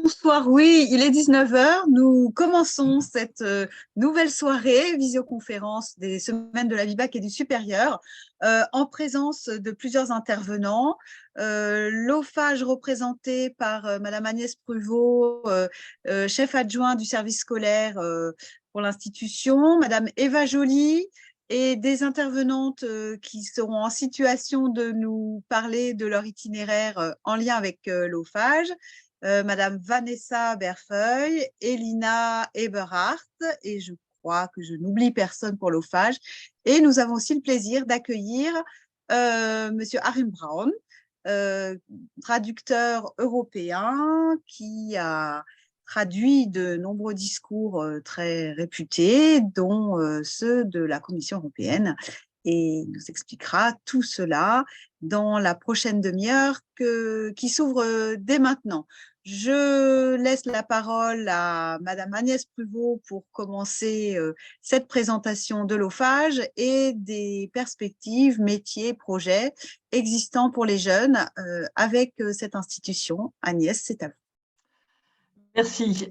Bonsoir, oui, il est 19 heures. Nous commençons cette nouvelle soirée visioconférence des semaines de la VIVAC et du supérieur en présence de plusieurs intervenants. L'OFAGE représenté par Madame Agnès Pruvot, chef adjoint du service scolaire pour l'institution, Madame Eva Joly, et des intervenantes qui seront en situation de nous parler de leur itinéraire en lien avec l'OFAGE. Madame Vanessa Berfeuille, Elina Eberhardt, et je crois que je n'oublie personne pour l'OFAGE. Et nous avons aussi le plaisir d'accueillir Monsieur Arim Brown, traducteur européen qui a traduit de nombreux discours très réputés, dont ceux de la Commission européenne. Et il nous expliquera tout cela dans la prochaine demi-heure qui s'ouvre dès maintenant. Je laisse la parole à Madame Agnès Pruvot pour commencer cette présentation de l'OFAGE et des perspectives, métiers, projets existants pour les jeunes avec cette institution. Agnès, c'est à vous. Merci.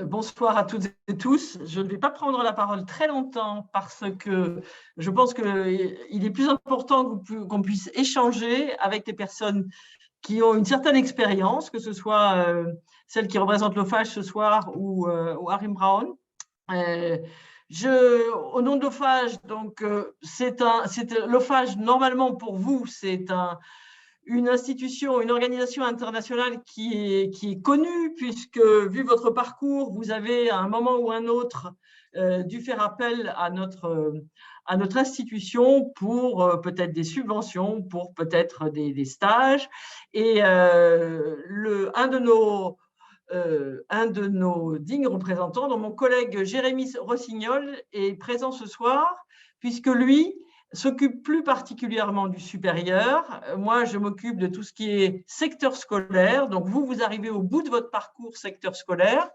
Bonsoir à toutes et tous. Je ne vais pas prendre la parole très longtemps parce que je pense qu'il est plus important qu'on puisse échanger avec des personnes qui ont une certaine expérience, que ce soit celle qui représente l'OFAGE ce soir ou Arim Brown. Au nom de l'OFAGE, donc l'OFAGE, normalement pour vous, c'est une institution, une organisation internationale qui est connue, puisque, vu votre parcours, vous avez à un moment ou un autre dû faire appel à notre institution pour peut-être des subventions, pour peut-être des stages. Et un de nos dignes représentants, dont mon collègue Jérémy Rossignol, est présent ce soir, puisque lui s'occupe plus particulièrement du supérieur. Moi, je m'occupe de tout ce qui est secteur scolaire. Donc, vous arrivez au bout de votre parcours secteur scolaire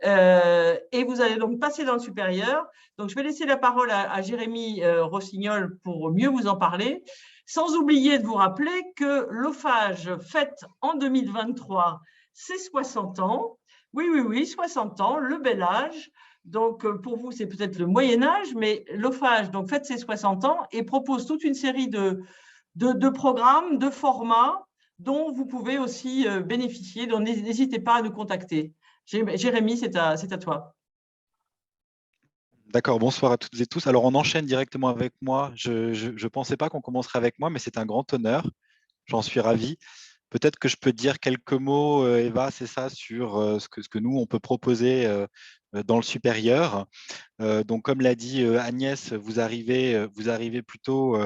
et vous allez donc passer dans le supérieur. Donc, je vais laisser la parole à Jérémy Rossignol pour mieux vous en parler, sans oublier de vous rappeler que l'OFAGE fête en 2023 ses 60 ans. Oui, 60 ans, le bel âge. Donc, pour vous, c'est peut-être le Moyen-Âge, mais l'OFAGE fête ses 60 ans et propose toute une série de programmes, de formats dont vous pouvez aussi bénéficier. Donc, n'hésitez pas à nous contacter. Jérémy, c'est à toi. D'accord, bonsoir à toutes et tous. Alors, on enchaîne directement avec moi. Je ne pensais pas qu'on commencerait avec moi, mais c'est un grand honneur. J'en suis ravi. Peut-être que je peux dire quelques mots, Eva, c'est ça, sur ce que nous, on peut proposer dans le supérieur. Donc, comme l'a dit Agnès, vous arrivez plutôt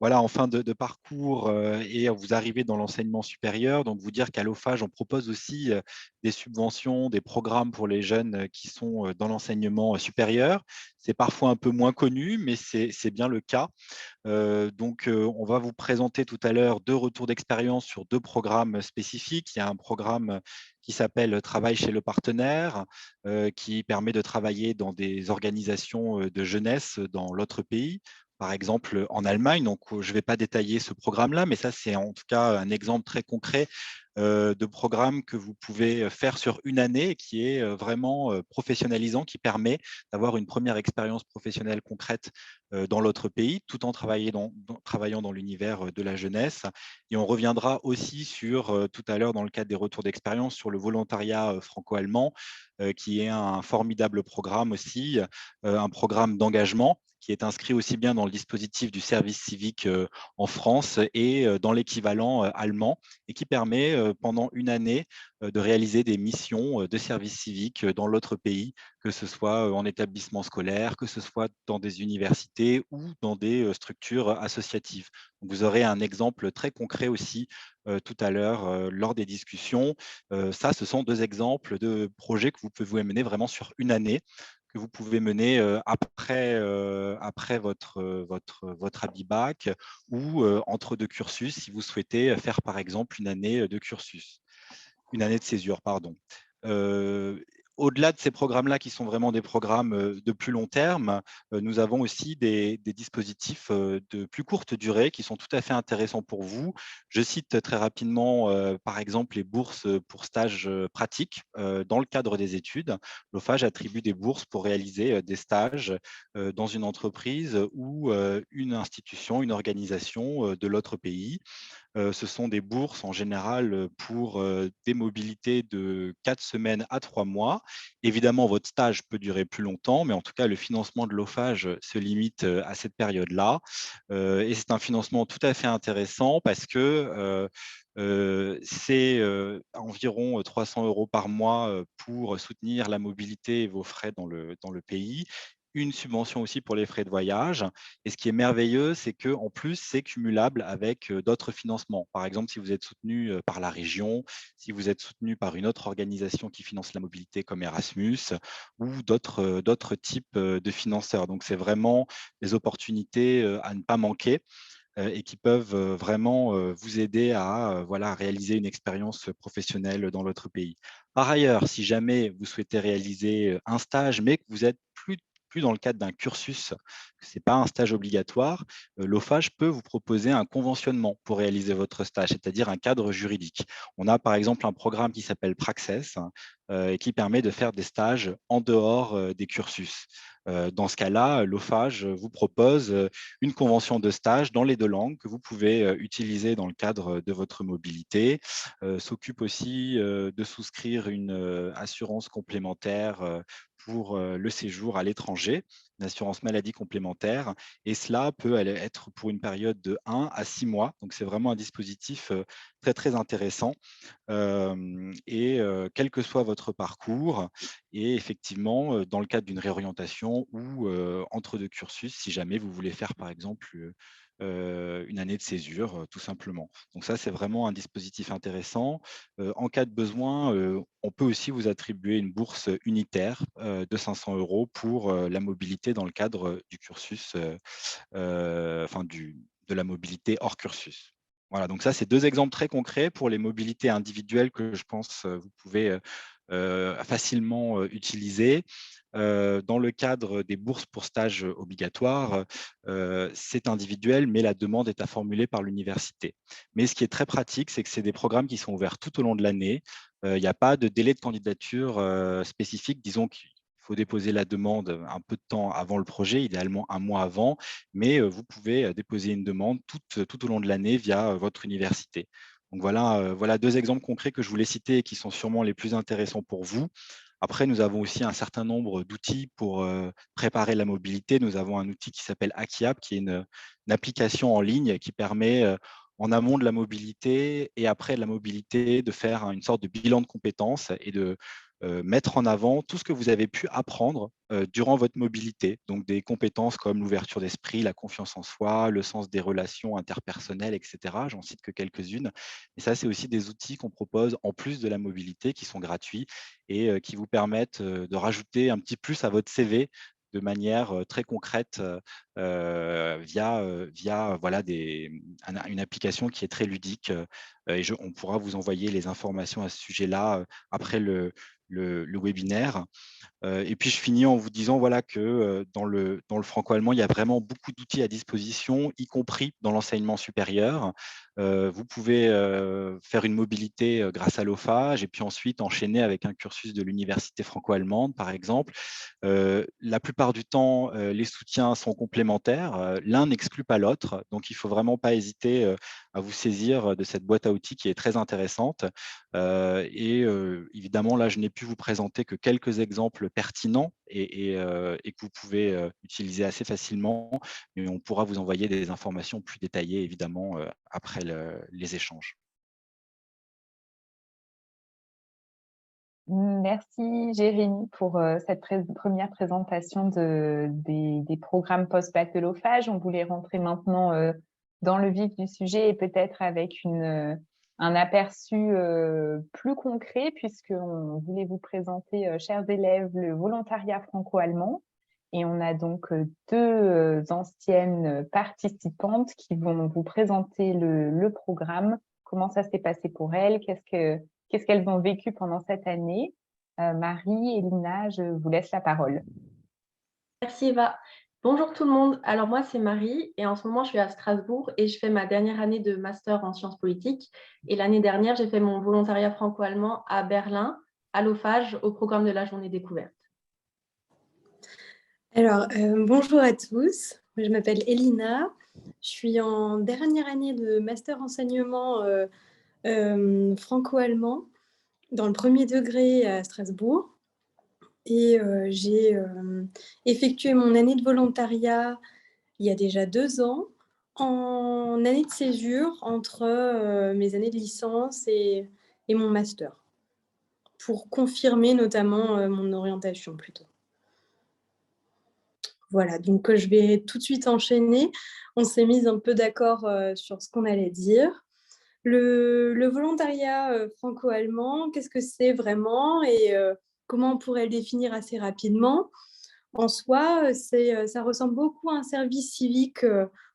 voilà, en fin de parcours et vous arrivez dans l'enseignement supérieur. Donc, vous dire qu'à l'OFAGE, on propose aussi des subventions, des programmes pour les jeunes qui sont dans l'enseignement supérieur. C'est parfois un peu moins connu, mais c'est bien le cas. Donc, on va vous présenter tout à l'heure 2 retours d'expérience sur 2 programmes spécifiques. Il y a un programme qui s'appelle Travail chez le partenaire, qui permet de travailler dans des organisations de jeunesse dans l'autre pays, par exemple en Allemagne. Donc, je ne vais pas détailler ce programme-là, mais ça, c'est en tout cas un exemple très concret de programme que vous pouvez faire sur une année et qui est vraiment professionnalisant, qui permet d'avoir une première expérience professionnelle concrète dans l'autre pays, tout en travaillant dans l'univers de la jeunesse. Et on reviendra aussi sur, tout à l'heure, dans le cadre des retours d'expérience, sur le volontariat franco-allemand, qui est un formidable programme aussi, un programme d'engagement qui est inscrit aussi bien dans le dispositif du service civique en France et dans l'équivalent allemand, et qui permet pendant une année de réaliser des missions de service civique dans l'autre pays, que ce soit en établissement scolaire, que ce soit dans des universités ou dans des structures associatives. Donc, vous aurez un exemple très concret aussi tout à l'heure lors des discussions. Ça, ce sont 2 exemples de projets que vous pouvez mener vraiment sur une année, que vous pouvez mener après votre habit bac ou entre 2 cursus si vous souhaitez faire par exemple une année de cursus, une année de césure, pardon. au-delà de ces programmes-là qui sont vraiment des programmes de plus long terme, nous avons aussi des dispositifs de plus courte durée qui sont tout à fait intéressants pour vous. Je cite très rapidement, par exemple, les bourses pour stages pratiques dans le cadre des études. L'OFAGE attribue des bourses pour réaliser des stages dans une entreprise ou une institution, une organisation de l'autre pays. Ce sont des bourses en général pour des mobilités de 4 semaines à 3 mois. Évidemment, votre stage peut durer plus longtemps, mais en tout cas, le financement de l'OFAGE se limite à cette période-là. Et c'est un financement tout à fait intéressant parce que c'est environ 300 € par mois pour soutenir la mobilité et vos frais dans le pays. Une subvention aussi pour les frais de voyage. Et ce qui est merveilleux, c'est qu'en plus, c'est cumulable avec d'autres financements. Par exemple, si vous êtes soutenu par la région, si vous êtes soutenu par une autre organisation qui finance la mobilité comme Erasmus ou d'autres types de financeurs. Donc, c'est vraiment des opportunités à ne pas manquer et qui peuvent vraiment vous aider à voilà, réaliser une expérience professionnelle dans l'autre pays. Par ailleurs, si jamais vous souhaitez réaliser un stage, mais que vous êtes plus dans le cadre d'un cursus, que ce n'est pas un stage obligatoire, l'OFAGE peut vous proposer un conventionnement pour réaliser votre stage, c'est-à-dire un cadre juridique. On a par exemple un programme qui s'appelle Praxès et qui permet de faire des stages en dehors des cursus. Dans ce cas-là, l'OFAGE vous propose une convention de stage dans les 2 langues que vous pouvez utiliser dans le cadre de votre mobilité. S'occupe aussi de souscrire une assurance complémentaire pour le séjour à l'étranger, une assurance maladie complémentaire. Et cela peut être pour une période de 1 à 6 mois. Donc, c'est vraiment un dispositif très, très intéressant. Quel que soit votre parcours, et effectivement, dans le cadre d'une réorientation ou entre 2 cursus, si jamais vous voulez faire, par exemple, une année de césure, tout simplement. Donc ça, c'est vraiment un dispositif intéressant. En cas de besoin, on peut aussi vous attribuer une bourse unitaire de 500 € pour la mobilité dans le cadre du cursus, de la mobilité hors cursus. Voilà, donc ça, c'est 2 exemples très concrets pour les mobilités individuelles que je pense vous pouvez facilement utiliser. Dans le cadre des bourses pour stage obligatoires, c'est individuel, mais la demande est à formuler par l'université. Mais ce qui est très pratique, c'est que c'est des programmes qui sont ouverts tout au long de l'année. Il n'y a pas de délai de candidature spécifique. Disons qu'il faut déposer la demande un peu de temps avant le projet, idéalement 1 mois avant, mais vous pouvez déposer une demande tout au long de l'année via votre université. Donc voilà 2 exemples concrets que je voulais citer et qui sont sûrement les plus intéressants pour vous. Après, nous avons aussi un certain nombre d'outils pour préparer la mobilité. Nous avons un outil qui s'appelle Akiap, qui est une application en ligne qui permet, en amont de la mobilité et après de la mobilité, de faire une sorte de bilan de compétences et de mettre en avant tout ce que vous avez pu apprendre durant votre mobilité. Donc, des compétences comme l'ouverture d'esprit, la confiance en soi, le sens des relations interpersonnelles, etc. J'en cite que quelques-unes. Et ça, c'est aussi des outils qu'on propose en plus de la mobilité qui sont gratuits et qui vous permettent de rajouter un petit plus à votre CV de manière très concrète via voilà, une application qui est très ludique. Et on pourra vous envoyer les informations à ce sujet-là après le webinaire. Et puis, je finis en vous disant voilà, que dans le franco-allemand, il y a vraiment beaucoup d'outils à disposition, y compris dans l'enseignement supérieur. Vous pouvez faire une mobilité grâce à l'OFAGE et puis ensuite enchaîner avec un cursus de l'université franco-allemande, par exemple. La plupart du temps, les soutiens sont complémentaires. L'un n'exclut pas l'autre. Donc, il ne faut vraiment pas hésiter à vous saisir de cette boîte à outils qui est très intéressante. Évidemment, là, je n'ai pu vous présenter que quelques exemples pertinents et que vous pouvez utiliser assez facilement, mais on pourra vous envoyer des informations plus détaillées, évidemment, après les échanges. Merci Jérémy pour cette première présentation des programmes post-bac de l'OFAGE. On voulait rentrer maintenant dans le vif du sujet et peut-être avec un aperçu plus concret, puisqu'on voulait vous présenter, chers élèves, le volontariat franco-allemand. Et on a donc 2 anciennes participantes qui vont vous présenter le programme, comment ça s'est passé pour elles, qu'est-ce qu'elles ont vécu pendant cette année. Marie, Elina, je vous laisse la parole. Merci Eva. Bonjour tout le monde. Alors moi c'est Marie et en ce moment je suis à Strasbourg et je fais ma dernière année de master en sciences politiques. Et l'année dernière j'ai fait mon volontariat franco-allemand à Berlin, à l'OFAGE, au programme de la journée découverte. Alors bonjour à tous. Je m'appelle Elina. Je suis en dernière année de master enseignement franco-allemand dans le premier degré à Strasbourg. Et j'ai effectué mon année de volontariat il y a déjà 2 ans, en année de césure entre mes années de licence et mon master, pour confirmer notamment mon orientation plutôt. Voilà, donc je vais tout de suite enchaîner. On s'est mis un peu d'accord sur ce qu'on allait dire. Le volontariat franco-allemand, qu'est-ce que c'est vraiment et comment on pourrait le définir assez rapidement? En soi, ça ressemble beaucoup à un service civique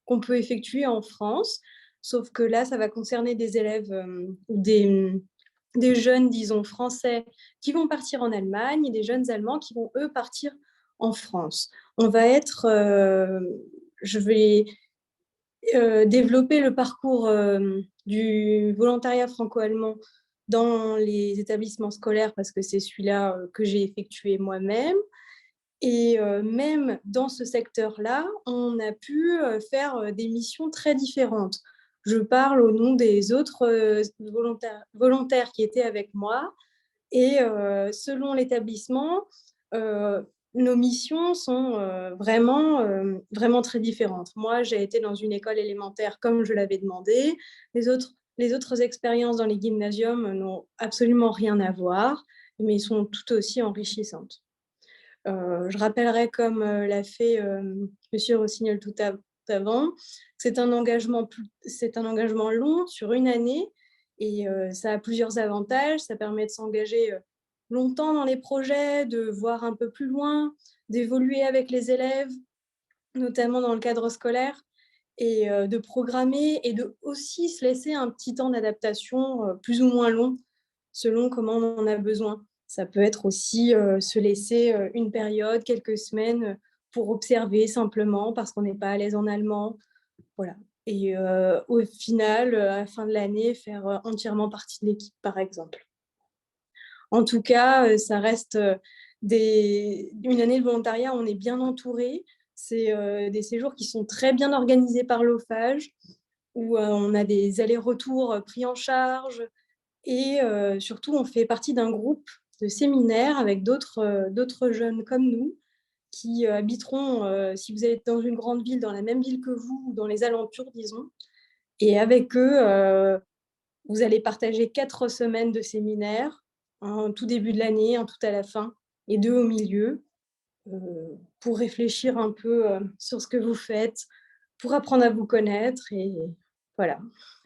qu'on peut effectuer en France, sauf que là, ça va concerner des élèves ou des jeunes, disons, français qui vont partir en Allemagne et des jeunes Allemands qui vont, eux, partir en France. On va être, je vais développer le parcours du volontariat franco-allemand dans les établissements scolaires parce que c'est celui-là que j'ai effectué moi-même. Et même dans ce secteur-là, on a pu faire des missions très différentes. Je parle au nom des autres volontaires qui étaient avec moi. Et selon l'établissement, nos missions sont vraiment très différentes. Moi, j'ai été dans une école élémentaire comme je l'avais demandé. Les autres expériences dans les gymnasiums n'ont absolument rien à voir, mais sont tout aussi enrichissantes. Je rappellerai, comme l'a fait Monsieur Rossignol tout avant, c'est un engagement long sur une année et ça a plusieurs avantages. Ça permet de s'engager longtemps dans les projets, de voir un peu plus loin, d'évoluer avec les élèves, notamment dans le cadre scolaire, et de programmer et de aussi se laisser un petit temps d'adaptation plus ou moins long selon comment on en a besoin. Ça peut être aussi se laisser une période, quelques semaines pour observer simplement parce qu'on n'est pas à l'aise en allemand. Voilà. Et au final, à la fin de l'année, faire entièrement partie de l'équipe, par exemple. En tout cas, ça reste une année de volontariat où on est bien entouré. C'est des séjours qui sont très bien organisés par l'OFAGE, où on a des allers-retours pris en charge. Et surtout, on fait partie d'un groupe de séminaire avec d'autres jeunes comme nous qui habiteront, si vous êtes dans une grande ville, dans la même ville que vous ou dans les alentours, disons. Et avec eux, vous allez partager 4 semaines de séminaire, un tout début de l'année, un tout à la fin, et 2 au milieu, pour réfléchir un peu sur ce que vous faites, pour apprendre à vous connaître et voilà,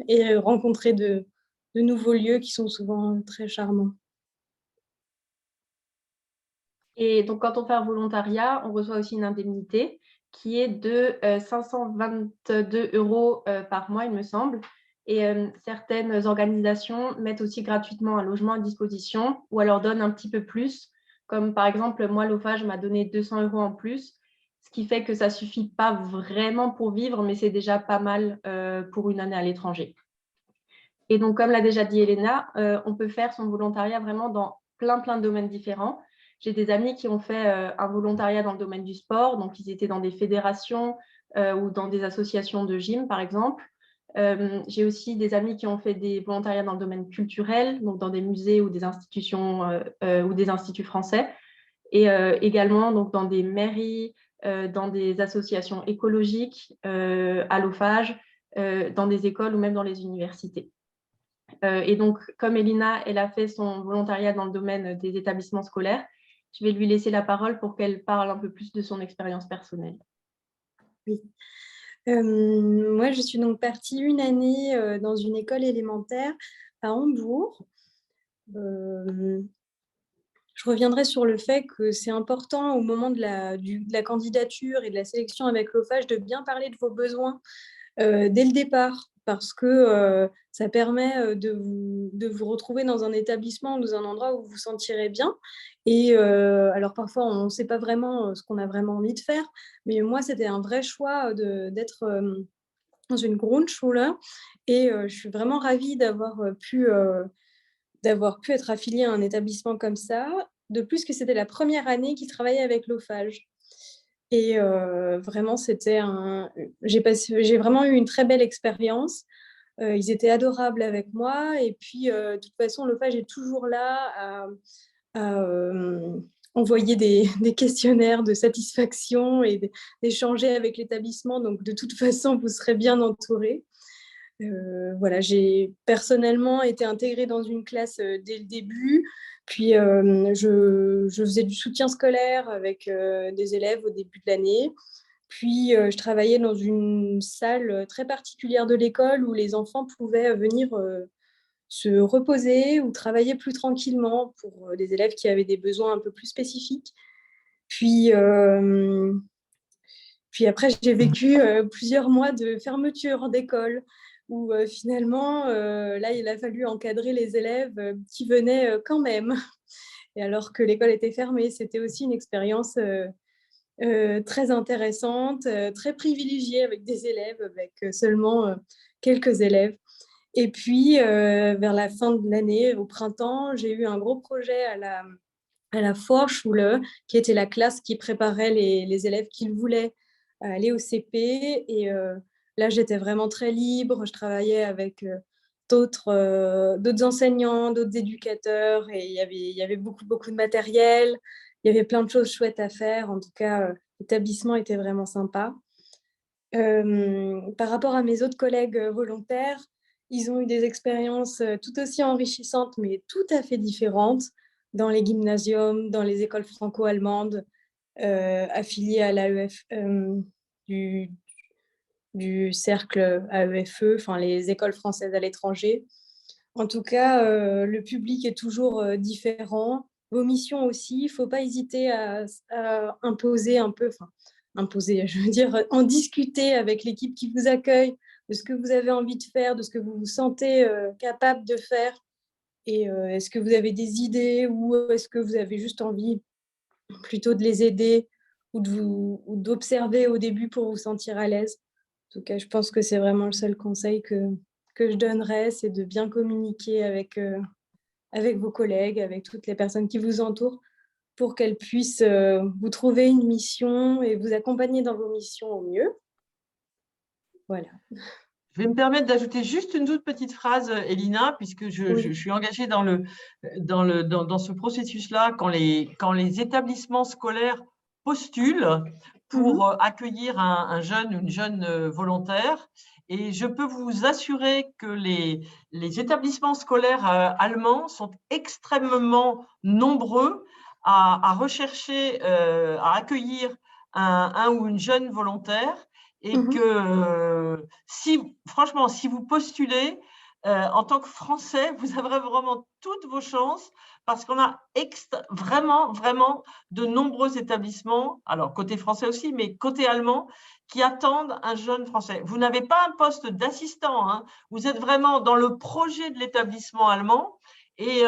et rencontrer de nouveaux lieux qui sont souvent très charmants. Et donc quand on fait un volontariat, on reçoit aussi une indemnité qui est de 522 € par mois, il me semble. Et certaines organisations mettent aussi gratuitement un logement à disposition ou alors donnent un petit peu plus. Comme par exemple, moi, l'OFAGE m'a donné 200 € en plus, ce qui fait que ça ne suffit pas vraiment pour vivre, mais c'est déjà pas mal pour une année à l'étranger. Et donc, comme l'a déjà dit Elena, on peut faire son volontariat vraiment dans plein de domaines différents. J'ai des amis qui ont fait un volontariat dans le domaine du sport, donc ils étaient dans des fédérations ou dans des associations de gym, par exemple. J'ai aussi des amis qui ont fait des volontariats dans le domaine culturel, donc dans des musées ou des institutions ou des instituts français, et également donc, dans des mairies, dans des associations écologiques, à l'OFAGE, dans des écoles ou même dans les universités. Et donc, comme Elina, elle a fait son volontariat dans le domaine des établissements scolaires, je vais lui laisser la parole pour qu'elle parle un peu plus de son expérience personnelle. Oui. Moi, je suis donc partie une année dans une école élémentaire à Hambourg. Je reviendrai sur le fait que c'est important au moment de la candidature et de la sélection avec l'OFAGE de bien parler de vos besoins dès le départ, parce que ça permet de vous retrouver dans un établissement, dans un endroit où vous vous sentirez bien. Et alors parfois, on ne sait pas vraiment ce qu'on a vraiment envie de faire, mais moi, c'était un vrai choix d'être dans une Grundschule. Et je suis vraiment ravie d'avoir pu être affiliée à un établissement comme ça. De plus que c'était la première année qu'ils travaillaient avec l'OFAGE. Et vraiment, j'ai vraiment eu une très belle expérience. Ils étaient adorables avec moi. Et puis, de toute façon, l'OFAGE est toujours là à envoyer des questionnaires de satisfaction et d'échanger avec l'établissement. Donc, de toute façon, vous serez bien entourés. Voilà, j'ai personnellement été intégrée dans une classe dès le début. Puis, je faisais du soutien scolaire avec des élèves au début de l'année. Puis, je travaillais dans une salle très particulière de l'école où les enfants pouvaient venir se reposer ou travailler plus tranquillement pour des élèves qui avaient des besoins un peu plus spécifiques. Puis après, j'ai vécu plusieurs mois de fermeture d'école où finalement, là, il a fallu encadrer les élèves qui venaient quand même. Et alors que l'école était fermée, c'était aussi une expérience très intéressante, très privilégiée avec des élèves, avec seulement quelques élèves. Et puis, vers la fin de l'année, au printemps, j'ai eu un gros projet à la Vorschule, qui était la classe qui préparait les élèves qui voulaient aller au CP. Et là, j'étais vraiment très libre. Je travaillais avec d'autres enseignants, d'autres éducateurs. Et il y avait beaucoup, beaucoup de matériel. Il y avait plein de choses chouettes à faire. En tout cas, l'établissement était vraiment sympa. Par rapport à mes autres collègues volontaires, ils ont eu des expériences tout aussi enrichissantes, mais tout à fait différentes, dans les gymnasiums, dans les écoles franco-allemandes, affiliées à l'AEF, du cercle AEFE, enfin les écoles françaises à l'étranger. En tout cas, le public est toujours différent. Vos missions aussi, il ne faut pas hésiter à imposer un peu, imposer, je veux dire, en discuter avec l'équipe qui vous accueille, de ce que vous avez envie de faire, de ce que vous vous sentez capable de faire. Et est-ce que vous avez des idées ou est-ce que vous avez juste envie plutôt de les aider ou d'observer au début pour vous sentir à l'aise? En tout cas, je pense que c'est vraiment le seul conseil que je donnerais, c'est de bien communiquer avec vos collègues, avec toutes les personnes qui vous entourent, pour qu'elles puissent vous trouver une mission et vous accompagner dans vos missions au mieux. Voilà. Je vais me permettre d'ajouter juste une toute petite phrase, Elina, puisque je suis engagée dans ce processus-là, quand les établissements scolaires postulent pour accueillir un jeune ou une jeune volontaire. Et je peux vous assurer que les établissements scolaires allemands sont extrêmement nombreux à rechercher, à accueillir un ou une jeune volontaire. Et que franchement, si vous postulez en tant que Français, vous avez vraiment toutes vos chances parce qu'on a vraiment, vraiment de nombreux établissements, alors côté français aussi, mais côté allemand, qui attendent un jeune Français. Vous n'avez pas un poste d'assistant, hein, vous êtes vraiment dans le projet de l'établissement allemand. Et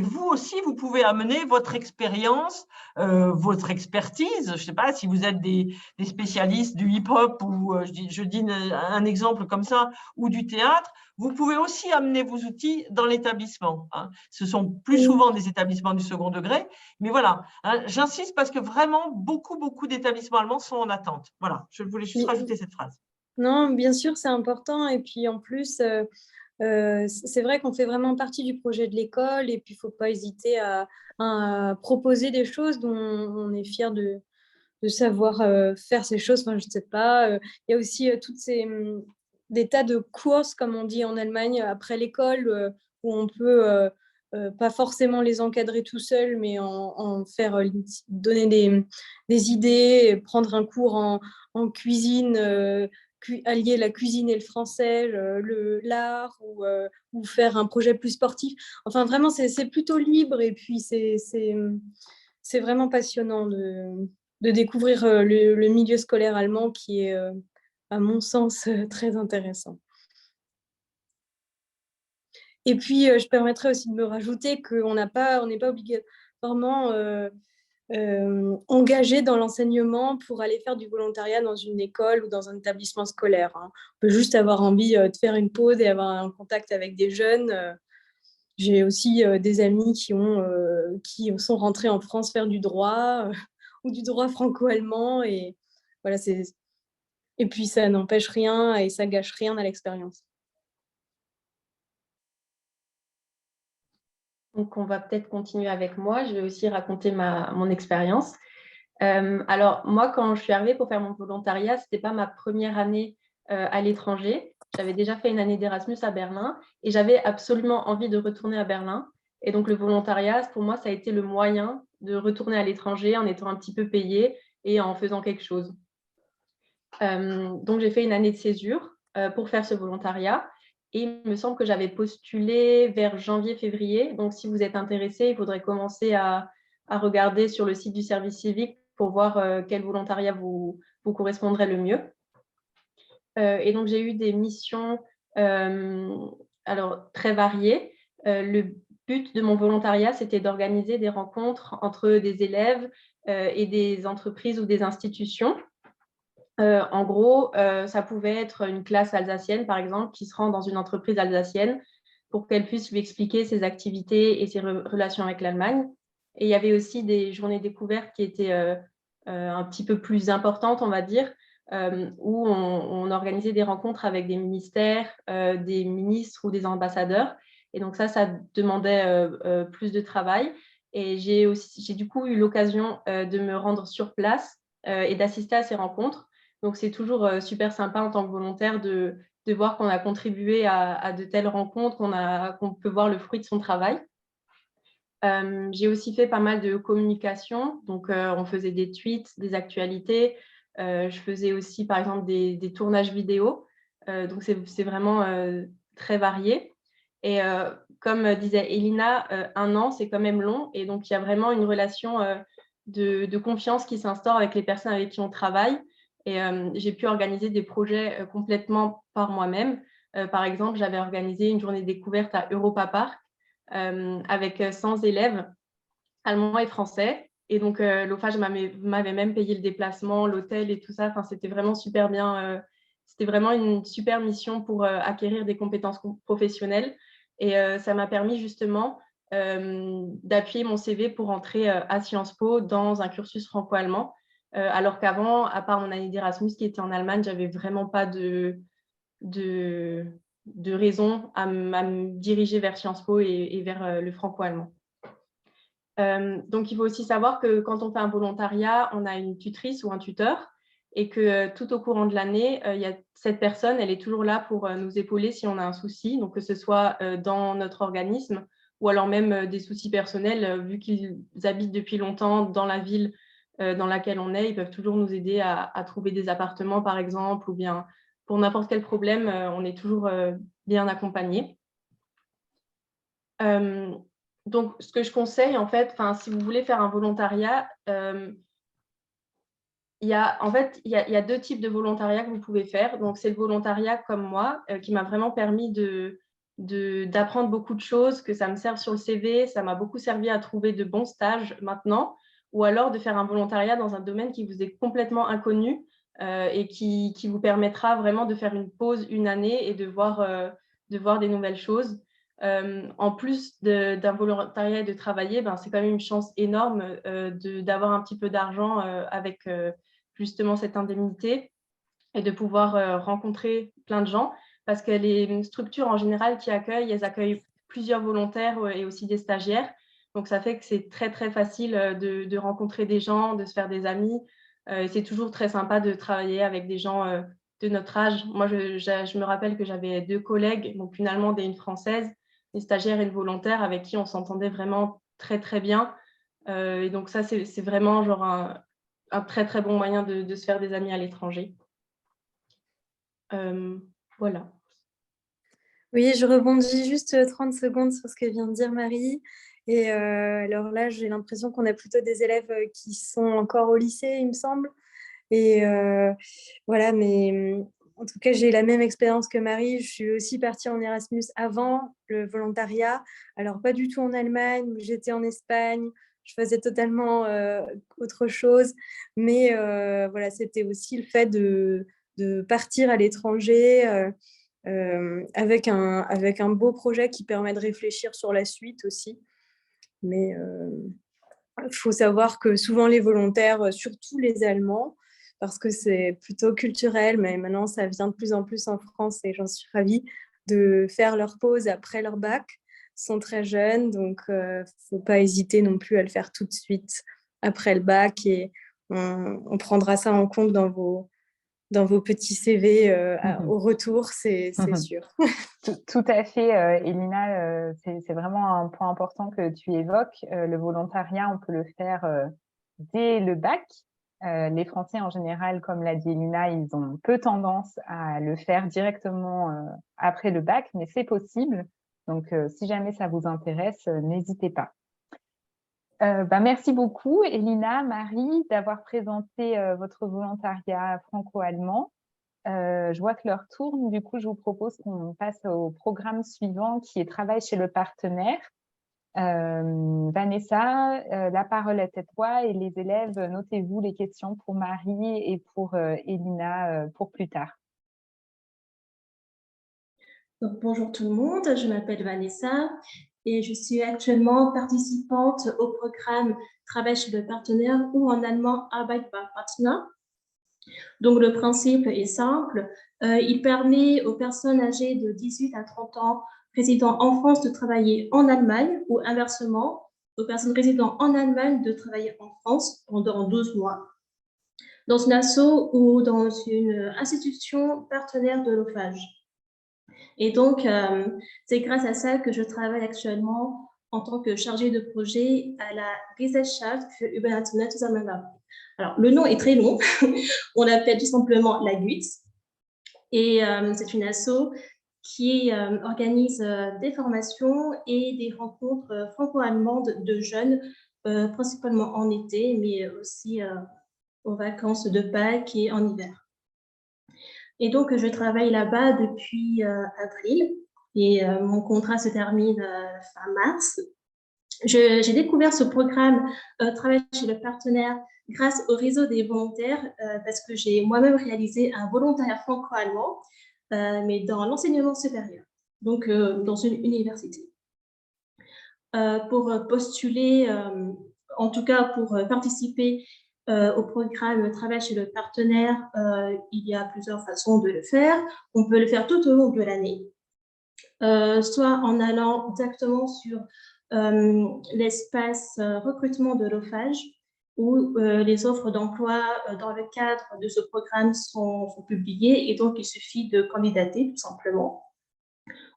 vous aussi, vous pouvez amener votre expérience, votre expertise. Je ne sais pas si vous êtes des spécialistes du hip-hop ou, je dis un exemple comme ça, ou du théâtre. Vous pouvez aussi amener vos outils dans l'établissement. Hein. Ce sont plus souvent des établissements du second degré. Mais voilà, hein, j'insiste parce que vraiment, beaucoup, beaucoup d'établissements allemands sont en attente. Voilà, je voulais juste rajouter cette phrase. Non, bien sûr, c'est important. Et puis, en plus… c'est vrai qu'on fait vraiment partie du projet de l'école et puis il ne faut pas hésiter à proposer des choses dont on est fier de savoir faire ces choses. Enfin, je ne sais pas. Il y a aussi des tas de courses, comme on dit en Allemagne, après l'école, où on peut pas forcément les encadrer tout seul, mais en faire donner des idées, prendre un cours en cuisine, allier la cuisine et le français, l'art, ou faire un projet plus sportif. Enfin, vraiment, c'est plutôt libre et puis c'est vraiment passionnant de découvrir le milieu scolaire allemand qui est à mon sens, très intéressant. Et puis, je permettrais aussi de me rajouter qu'on n'est pas obligatoirement engagé dans l'enseignement pour aller faire du volontariat dans une école ou dans un établissement scolaire, hein. On peut juste avoir envie de faire une pause et avoir un contact avec des jeunes. J'ai aussi des amis qui sont rentrés en France faire du droit ou du droit franco-allemand. Et voilà, et puis ça n'empêche rien et ça gâche rien à l'expérience. Donc, on va peut-être continuer avec moi. Je vais aussi raconter mon expérience. Alors, moi, quand je suis arrivée pour faire mon volontariat, ce n'était pas ma première année à l'étranger. J'avais déjà fait une année d'Erasmus à Berlin et j'avais absolument envie de retourner à Berlin. Et donc, le volontariat, pour moi, ça a été le moyen de retourner à l'étranger en étant un petit peu payée et en faisant quelque chose. Donc, j'ai fait une année de césure pour faire ce volontariat. Et il me semble que j'avais postulé vers janvier-février. Donc, si vous êtes intéressé, il faudrait commencer à regarder sur le site du service civique pour voir quel volontariat vous correspondrait le mieux. Et donc, j'ai eu des missions alors, très variées. Le but de mon volontariat, c'était d'organiser des rencontres entre des élèves et des entreprises ou des institutions. En gros, ça pouvait être une classe alsacienne, par exemple, qui se rend dans une entreprise alsacienne pour qu'elle puisse lui expliquer ses activités et ses relations avec l'Allemagne. Et il y avait aussi des journées découvertes qui étaient un petit peu plus importantes, on va dire, où on organisait des rencontres avec des ministères, des ministres ou des ambassadeurs. Et donc ça demandait plus de travail. Et j'ai du coup eu l'occasion de me rendre sur place et d'assister à ces rencontres. Donc, c'est toujours super sympa en tant que volontaire de voir qu'on a contribué à de telles rencontres, qu'on peut voir le fruit de son travail. J'ai aussi fait pas mal de communication. Donc, on faisait des tweets, des actualités. Je faisais aussi, par exemple, des tournages vidéo. Donc, c'est vraiment très varié. Et comme disait Elina, 1 an, c'est quand même long. Et donc, il y a vraiment une relation de confiance qui s'instaure avec les personnes avec qui on travaille. Et j'ai pu organiser des projets complètement par moi-même. Par exemple, j'avais organisé une journée découverte à Europa Park avec 100 élèves allemands et français. Et donc, l'OFAGE m'avait même payé le déplacement, l'hôtel et tout ça. Enfin, c'était vraiment super bien. C'était vraiment une super mission pour acquérir des compétences professionnelles. Et ça m'a permis justement d'appuyer mon CV pour entrer à Sciences Po dans un cursus franco-allemand. Alors qu'avant, à part mon année d'Erasmus qui était en Allemagne, j'avais vraiment pas de raison à me diriger vers Sciences Po et vers le franco-allemand. Donc, il faut aussi savoir que quand on fait un volontariat, on a une tutrice ou un tuteur et que tout au courant de l'année, cette personne, elle est toujours là pour nous épauler si on a un souci, donc que ce soit dans notre organisme ou alors même des soucis personnels, vu qu'ils habitent depuis longtemps dans la ville dans laquelle on est, ils peuvent toujours nous aider à trouver des appartements, par exemple, ou bien pour n'importe quel problème, on est toujours bien accompagné. Donc, ce que je conseille, en fait, si vous voulez faire un volontariat, il y a 2 types de volontariat que vous pouvez faire. Donc, c'est le volontariat comme moi, qui m'a vraiment permis d'apprendre beaucoup de choses, que ça me serve sur le CV. Ça m'a beaucoup servi à trouver de bons stages maintenant, ou alors de faire un volontariat dans un domaine qui vous est complètement inconnu et qui vous permettra vraiment de faire une pause une année et de voir des nouvelles choses. En plus d'un volontariat et de travailler, c'est quand même une chance énorme d'avoir un petit peu d'argent avec justement cette indemnité et de pouvoir rencontrer plein de gens parce que les structures en général qui accueillent, elles accueillent plusieurs volontaires et aussi des stagiaires. Donc, ça fait que c'est très, très facile de rencontrer des gens, de se faire des amis. C'est toujours très sympa de travailler avec des gens de notre âge. Moi, je me rappelle que j'avais 2 collègues, donc une Allemande et une Française, une stagiaire et une volontaire avec qui on s'entendait vraiment très, très bien. Et donc ça, c'est vraiment genre un très, très bon moyen de se faire des amis à l'étranger. Voilà. Oui, je rebondis juste 30 secondes sur ce que vient de dire Marie. Et alors là, j'ai l'impression qu'on a plutôt des élèves qui sont encore au lycée, il me semble. Et voilà, mais en tout cas, j'ai la même expérience que Marie. Je suis aussi partie en Erasmus avant le volontariat. Alors, pas du tout en Allemagne, j'étais en Espagne. Je faisais totalement autre chose. Mais voilà, c'était aussi le fait de partir à l'étranger avec un beau projet qui permet de réfléchir sur la suite aussi. Mais il faut savoir que souvent les volontaires, surtout les Allemands, parce que c'est plutôt culturel, mais maintenant ça vient de plus en plus en France et j'en suis ravie, de faire leur pause après leur bac. Ils sont très jeunes, donc il ne faut pas hésiter non plus à le faire tout de suite après le bac et on prendra ça en compte dans vos petits CV au retour, c'est sûr. Tout à fait, Elina, c'est vraiment un point important que tu évoques. Le volontariat, on peut le faire dès le bac. Les Français, en général, comme l'a dit Elina, ils ont peu tendance à le faire directement après le bac, mais c'est possible. Donc, si jamais ça vous intéresse, n'hésitez pas. Merci beaucoup, Elina, Marie, d'avoir présenté votre volontariat franco-allemand. Je vois que l'heure tourne, du coup, je vous propose qu'on passe au programme suivant qui est Travail chez le partenaire. Vanessa, la parole est à toi et les élèves, notez-vous les questions pour Marie et pour Elina pour plus tard. Donc, bonjour tout le monde, je m'appelle Vanessa et je suis actuellement participante au programme Travail chez le partenaire ou en allemand Arbeit beim Partner. Donc, le principe est simple. Il permet aux personnes âgées de 18 à 30 ans résidant en France de travailler en Allemagne ou inversement, aux personnes résidant en Allemagne de travailler en France pendant 12 mois dans une asso ou dans une institution partenaire de l'OFAGE. Et donc, c'est grâce à ça que je travaille actuellement en tant que chargée de projet à la Gesellschaft für übernationale Zusammenarbeit. Alors, le nom est très long. On l'appelle tout simplement la GUTS. Et c'est une asso qui organise des formations et des rencontres franco-allemandes de jeunes, principalement en été, mais aussi aux vacances de Pâques et en hiver. Et donc, je travaille là-bas depuis avril et mon contrat se termine fin mars. J'ai découvert ce programme Travail chez le partenaire grâce au réseau des volontaires parce que j'ai moi-même réalisé un volontariat franco-allemand, mais dans l'enseignement supérieur, donc dans une université. Pour postuler, en tout cas pour participer au programme Travail chez le partenaire, il y a plusieurs façons de le faire. On peut le faire tout au long de l'année, soit en allant directement sur l'espace recrutement de l'OFAGE, où les offres d'emploi dans le cadre de ce programme sont publiées et donc il suffit de candidater tout simplement.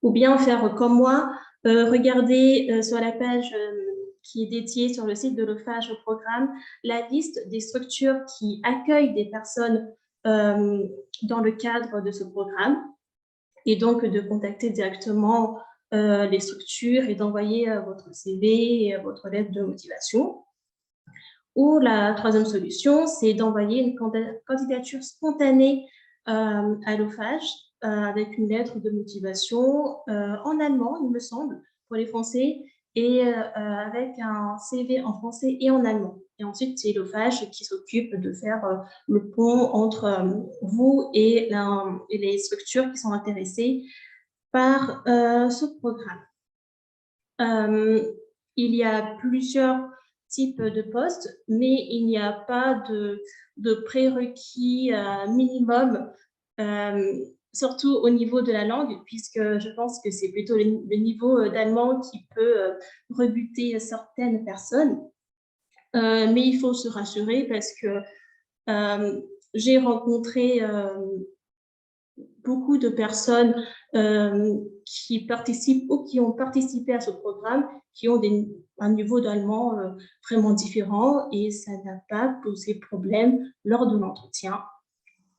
Ou bien faire comme moi, regarder sur la page qui est dédiée sur le site de l'OFAGE au programme, la liste des structures qui accueillent des personnes dans le cadre de ce programme, et donc de contacter directement les structures et d'envoyer votre CV et votre lettre de motivation. Ou la troisième solution, c'est d'envoyer une candidature spontanée à l'OFAGE avec une lettre de motivation en allemand, il me semble, pour les Français, et avec un CV en français et en allemand. Et ensuite, c'est l'OFAGE qui s'occupe de faire le pont entre vous et les structures qui sont intéressées par ce programme. Il y a plusieurs types de postes, mais il n'y a pas de prérequis minimum, surtout au niveau de la langue, puisque je pense que c'est plutôt le niveau d'allemand qui peut rebuter certaines personnes. Mais il faut se rassurer parce que j'ai rencontré beaucoup de personnes qui participent ou qui ont participé à ce programme, qui ont un niveau d'allemand vraiment différent et ça n'a pas posé problème lors de l'entretien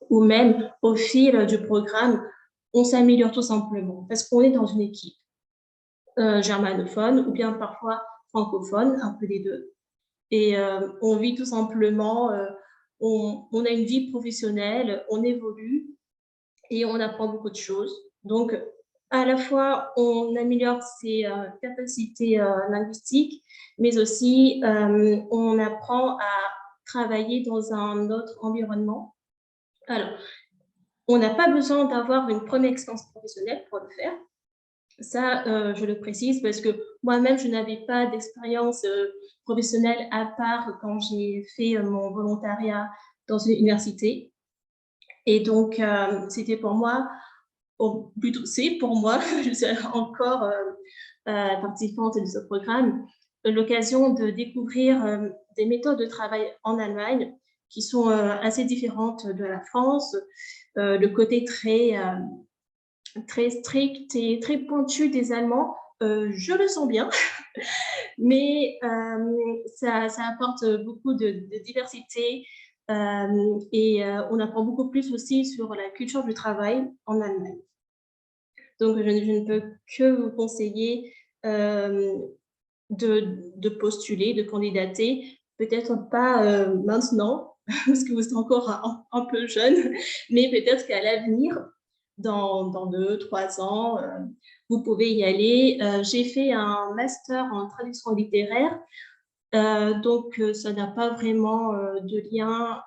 ou même au fil du programme, on s'améliore tout simplement parce qu'on est dans une équipe germanophone ou bien parfois francophone, un peu les deux. Et on vit tout simplement, on a une vie professionnelle, on évolue et on apprend beaucoup de choses. Donc, à la fois, on améliore ses capacités linguistiques, mais aussi on apprend à travailler dans un autre environnement. Alors, on n'a pas besoin d'avoir une première expérience professionnelle pour le faire. Ça, je le précise parce que moi-même, je n'avais pas d'expérience professionnelle à part quand j'ai fait mon volontariat dans une université. Et donc, c'était pour moi, plutôt c'est pour moi, je suis encore participante de ce programme, l'occasion de découvrir des méthodes de travail en Allemagne qui sont assez différentes de la France. Le côté très strict et très pointu des Allemands, je le sens bien, mais ça apporte beaucoup de diversité et on apprend beaucoup plus aussi sur la culture du travail en Allemagne. Donc, je ne peux que vous conseiller de postuler, de candidater, peut-être pas maintenant, parce que vous êtes encore un peu jeune, mais peut-être qu'à l'avenir, dans 2-3 ans, vous pouvez y aller. J'ai fait un master en traduction littéraire, donc ça n'a pas vraiment de lien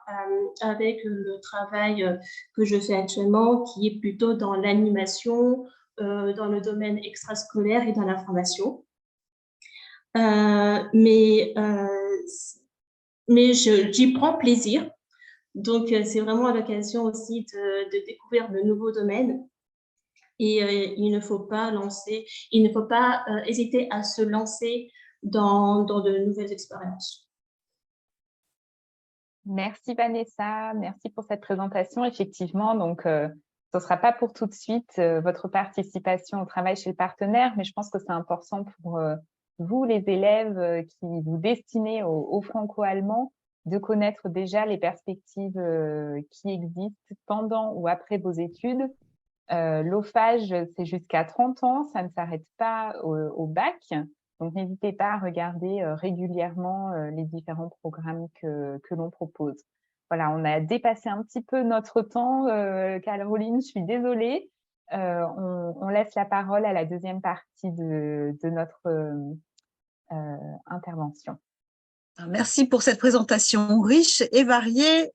avec le travail que je fais actuellement, qui est plutôt dans l'animation, dans le domaine extrascolaire et dans la formation. Mais j'y prends plaisir. Donc, c'est vraiment l'occasion aussi de découvrir de nouveaux domaines. Et il ne faut pas hésiter à se lancer dans de nouvelles expériences. Merci Vanessa, merci pour cette présentation. Effectivement, donc ce ne sera pas pour tout de suite votre participation au travail chez le partenaire, mais je pense que c'est important pour vous, les élèves qui vous destinez au franco-allemand, de connaître déjà les perspectives qui existent pendant ou après vos études. L'OFAGE, c'est jusqu'à 30 ans, ça ne s'arrête pas au bac. Donc, n'hésitez pas à regarder régulièrement les différents programmes que l'on propose. Voilà, on a dépassé un petit peu notre temps. Caroline, je suis désolée. On laisse la parole à la deuxième partie de notre intervention. Merci pour cette présentation riche et variée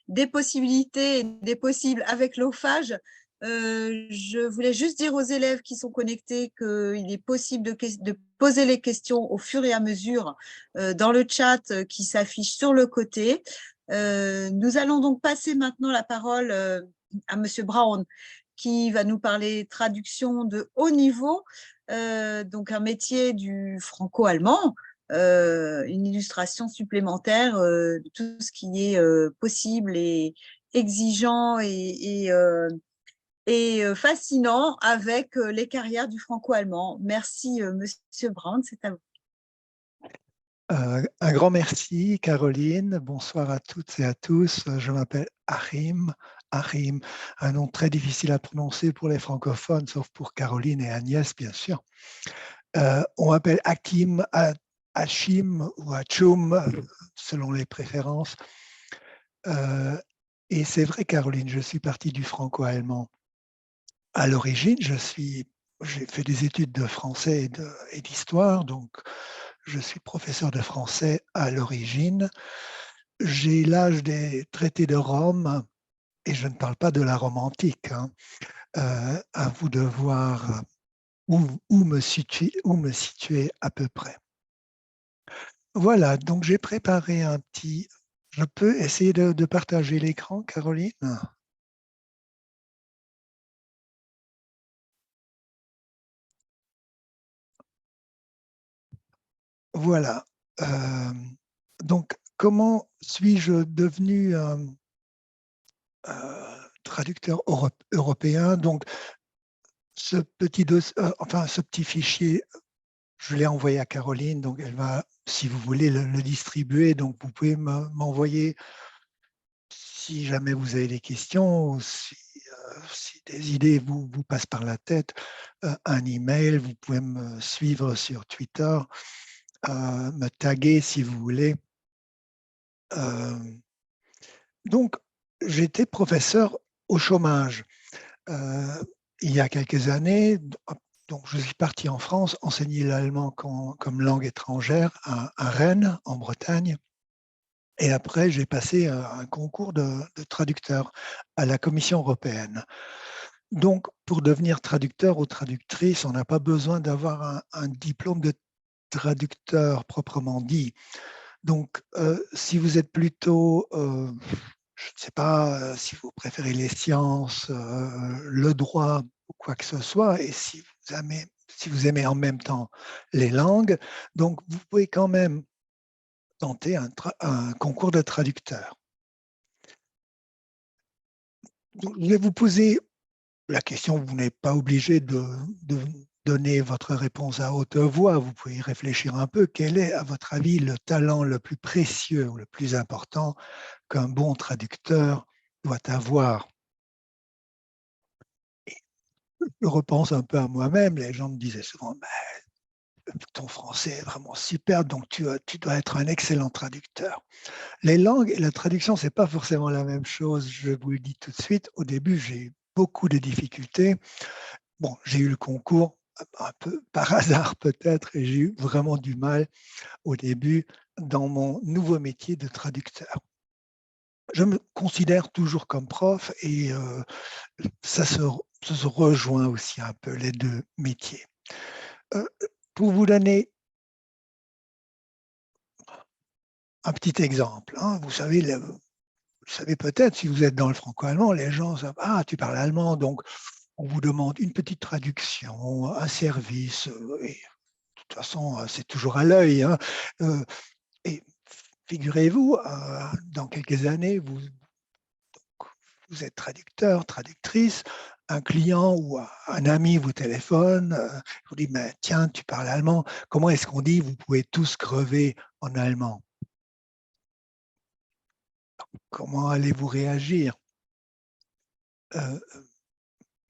des possibilités et des possibles avec l'OFAGE. Je voulais juste dire aux élèves qui sont connectés qu'il est possible de poser les questions au fur et à mesure dans le chat qui s'affiche sur le côté. Nous allons donc passer maintenant la parole à Monsieur Braun, qui va nous parler traduction de haut niveau, donc un métier du franco-allemand. Une illustration supplémentaire de tout ce qui est possible et exigeant et fascinant avec les carrières du franco-allemand. Merci, Monsieur Braun, c'est à vous. Un grand merci, Caroline. Bonsoir à toutes et à tous. Je m'appelle Achim. Achim, un nom très difficile à prononcer pour les francophones, sauf pour Caroline et Agnès, bien sûr. On m'appelle Hakim, Hachim ou Hachum, selon les préférences. Et c'est vrai, Caroline, je suis partie du franco-allemand. À l'origine, j'ai fait des études de français et d'histoire, donc je suis professeur de français à l'origine. J'ai l'âge des traités de Rome, et je ne parle pas de la Rome antique. Hein. À vous de voir où me situer à peu près. Voilà, donc j'ai préparé un petit... Je peux essayer de partager l'écran, Caroline ? Voilà. Donc, comment suis-je devenu traducteur européen? Donc, ce petit fichier, je l'ai envoyé à Caroline, donc elle va, si vous voulez, le distribuer. Donc, vous pouvez m'envoyer, si jamais vous avez des questions, ou si des idées vous passent par la tête, un email. Vous pouvez me suivre sur Twitter, me taguer si vous voulez. Donc, j'étais professeur au chômage. Il y a quelques années, donc je suis parti en France enseigner l'allemand comme langue étrangère à Rennes, en Bretagne. Et après, j'ai passé un concours de traducteur à la Commission européenne. Donc, pour devenir traducteur ou traductrice, on n'a pas besoin d'avoir un diplôme de traducteur proprement dit. Donc, si vous êtes plutôt, je ne sais pas, si vous préférez les sciences, le droit ou quoi que ce soit, et si vous aimez en même temps les langues, donc vous pouvez quand même tenter un concours de traducteur. Donc, je vais vous poser la question, vous n'êtes pas obligé de donner votre réponse à haute voix, vous pouvez y réfléchir un peu. Quel est, à votre avis, le talent le plus précieux ou le plus important qu'un bon traducteur doit avoir? Et je repense un peu à moi-même, les gens me disaient souvent, ton français est vraiment super, donc tu dois être un excellent traducteur. Les langues et la traduction, ce n'est pas forcément la même chose, je vous le dis tout de suite. Au début, j'ai eu beaucoup de difficultés. Bon, j'ai eu le concours un peu par hasard peut-être, et j'ai eu vraiment du mal au début dans mon nouveau métier de traducteur. Je me considère toujours comme prof et ça se rejoint aussi un peu les deux métiers. Pour vous donner un petit exemple, hein, vous savez peut-être, si vous êtes dans le franco-allemand, les gens savent « Ah, tu parles allemand, donc on vous demande une petite traduction, un service. » Et de toute façon, c'est toujours à l'œil. Hein. Et figurez-vous, dans quelques années, vous êtes traducteur, traductrice, un client ou un ami vous téléphone, vous dit « Tiens, tu parles allemand, comment est-ce qu'on dit vous pouvez tous crever en allemand ?» Comment allez-vous réagir?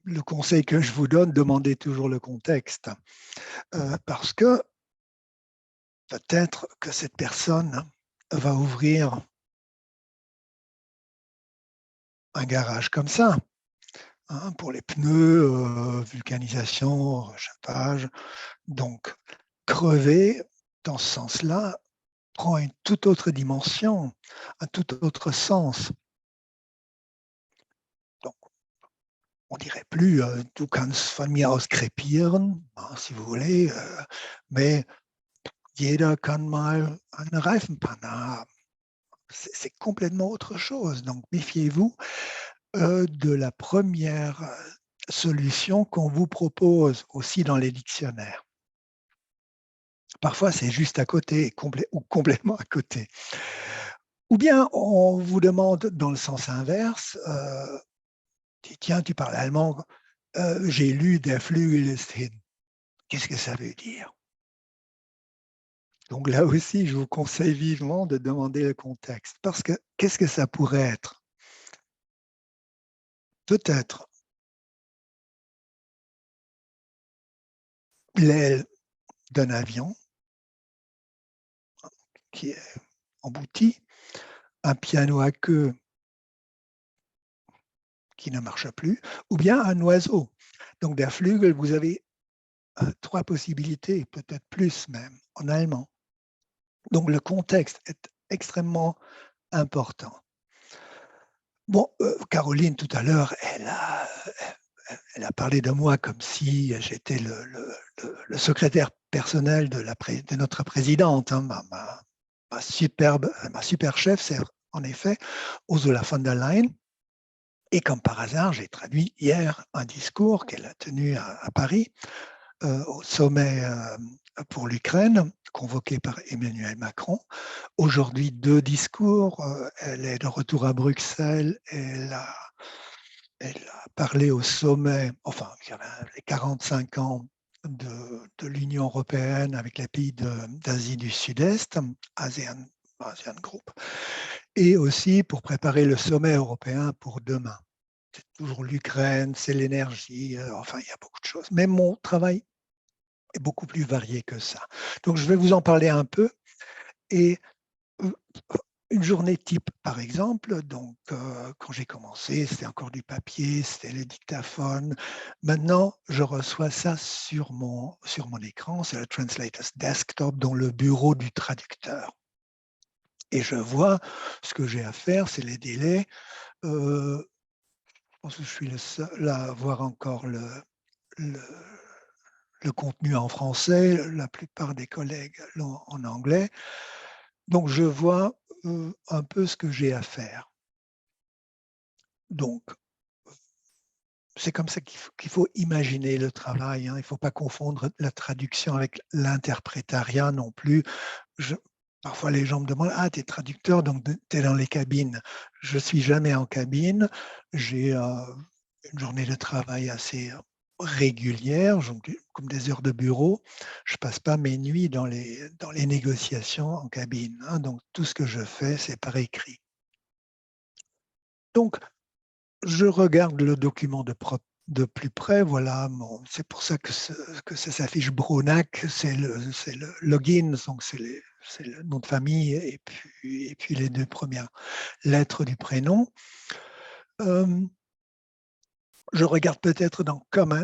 Le conseil que je vous donne, demandez toujours le contexte. Parce que peut-être que cette personne va ouvrir un garage comme ça, hein, pour les pneus, vulcanisation, rechauffage. Donc, crever, dans ce sens-là, prend une toute autre dimension, un tout autre sens. Donc, on dirait plus « du kannst von mir aus krepieren », si vous voulez, mais « jeder kann mal eine Reifenpanne haben ». C'est complètement autre chose. Donc, méfiez-vous de la première solution qu'on vous propose aussi dans les dictionnaires. Parfois, c'est juste à côté ou complètement à côté. Ou bien, on vous demande dans le sens inverse, tiens, tu parles allemand, j'ai lu Der Flügel ist hin. Qu'est-ce que ça veut dire? Donc là aussi, je vous conseille vivement de demander le contexte. Parce que qu'est-ce que ça pourrait être? Peut-être l'aile d'un avion qui est embouti, un piano à queue qui ne marche plus, ou bien un oiseau. Donc der Flügel, vous avez 3 possibilités, peut-être plus même, en allemand. Donc le contexte est extrêmement important. Bon, Caroline, tout à l'heure, elle a parlé de moi comme si j'étais le secrétaire personnel de notre présidente. Hein. Ma super chef, c'est en effet Ursula von der Leyen. Et comme par hasard, j'ai traduit hier un discours qu'elle a tenu à Paris au sommet pour l'Ukraine, convoqué par Emmanuel Macron. Aujourd'hui, 2 discours. Elle est de retour à Bruxelles. Elle a parlé au sommet, enfin, il y avait les 45 ans de l'Union européenne avec les pays d'Asie du Sud-Est, ASEAN Group, et aussi pour préparer le sommet européen pour demain. C'est toujours l'Ukraine, c'est l'énergie, enfin, il y a beaucoup de choses. Mais mon travail est beaucoup plus varié que ça. Donc, je vais vous en parler un peu. Et une journée type, par exemple, donc quand j'ai commencé, c'était encore du papier, c'était le dictaphone. Maintenant, je reçois ça sur mon écran, c'est le Translator's Desktop, dans le bureau du traducteur. Et je vois ce que j'ai à faire, c'est les délais. Je pense que je suis le seul à voir encore le contenu en français, la plupart des collègues l'ont en anglais. Donc, je vois un peu ce que j'ai à faire. Donc, c'est comme ça qu'il faut imaginer le travail. Hein. Il ne faut pas confondre la traduction avec l'interprétariat non plus. Parfois, les gens me demandent « Ah, tu es traducteur, donc tu es dans les cabines. » Je ne suis jamais en cabine. J'ai une journée de travail assez régulière, comme des heures de bureau. Je ne passe pas mes nuits dans les négociations en cabine. Hein. Donc, tout ce que je fais, c'est par écrit. Donc, je regarde le document de plus près. Voilà, c'est pour ça que ça s'affiche Bronac, c'est le login, donc c'est le nom de famille et puis les 2 premières lettres du prénom. Je regarde peut-être dans Comments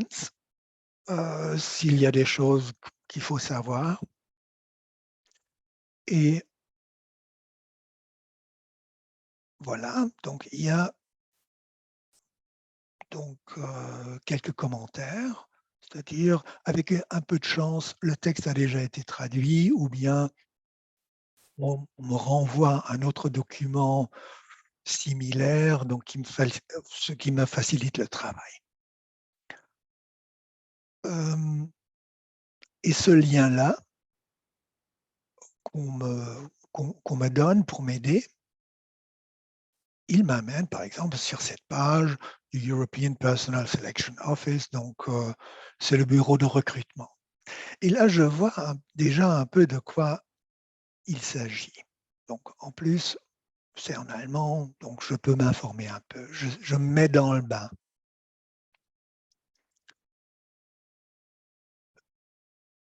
s'il y a des choses qu'il faut savoir. Et voilà, donc il y a donc quelques commentaires, c'est-à-dire avec un peu de chance, le texte a déjà été traduit ou bien on me renvoie un autre document similaire, donc ce qui me facilite le travail. Et ce lien-là qu'on me donne pour m'aider, il m'amène par exemple sur cette page du European Personal Selection Office, donc c'est le bureau de recrutement. Et là, je vois déjà un peu de quoi il s'agit. Donc en plus, c'est en allemand, donc je peux m'informer un peu. Je me mets dans le bain.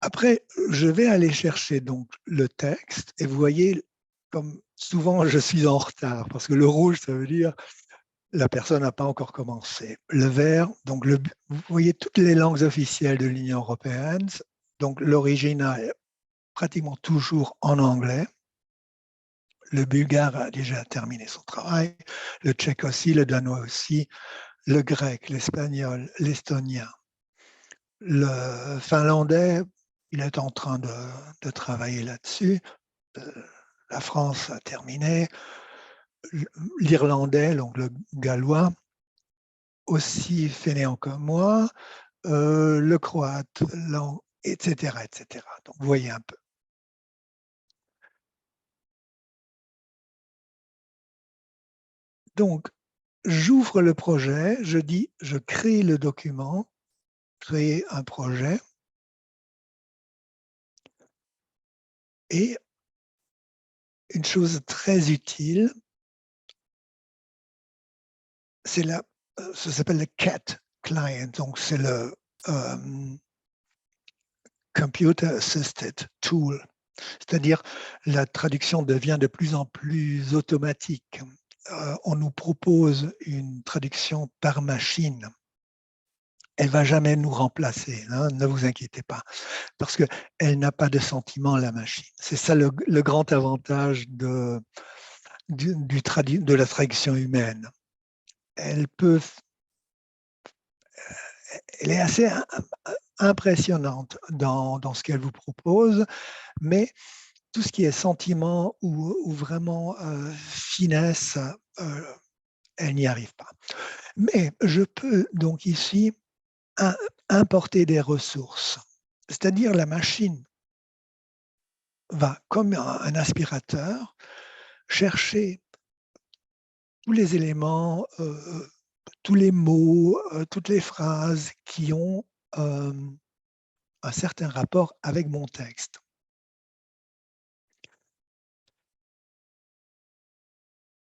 Après, je vais aller chercher donc le texte et vous voyez, comme souvent je suis en retard parce que le rouge, ça veut dire la personne n'a pas encore commencé. Le vert, donc vous voyez toutes les langues officielles de l'Union européenne, donc l'original est pratiquement toujours en anglais. Le bulgare a déjà terminé son travail, le tchèque aussi, le danois aussi, le grec, l'espagnol, l'estonien. Le finlandais, il est en train de travailler là-dessus. La France a terminé. L'irlandais, donc le gallois, aussi fainéant que moi. Le croate, etc., etc. Donc, vous voyez un peu. Donc, j'ouvre le projet, je dis, je crée le document, créer un projet. Et une chose très utile, c'est ça s'appelle le CAT client, donc c'est le Computer Assisted Tool, c'est-à-dire la traduction devient de plus en plus automatique. On nous propose une traduction par machine. Elle ne va jamais nous remplacer, hein, ne vous inquiétez pas, parce qu'elle n'a pas de sentiment, la machine. C'est ça le grand avantage de la traduction humaine. Elle est assez impressionnante dans ce qu'elle vous propose, mais tout ce qui est sentiment ou vraiment finesse, elle n'y arrive pas. Mais je peux donc ici importer des ressources, c'est-à-dire la machine va, comme un aspirateur, chercher tous les éléments, tous les mots, toutes les phrases qui ont un certain rapport avec mon texte.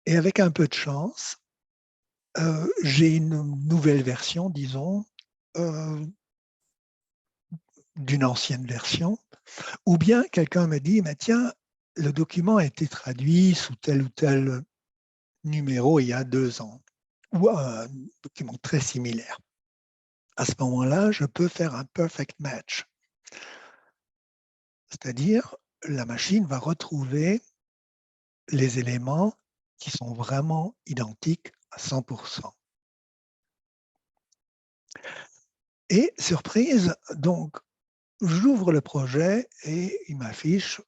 Et avec un peu de chance, j'ai une nouvelle version, disons, d'une ancienne version, ou bien quelqu'un me dit, mais tiens, le document a été traduit sous tel ou tel numéro il y a 2 ans, ou un document très similaire. À ce moment-là, je peux faire un perfect match. C'est-à-dire, la machine va retrouver les éléments qui sont vraiment identiques à 100%. Et surprise, donc, j'ouvre le projet et il m'affiche,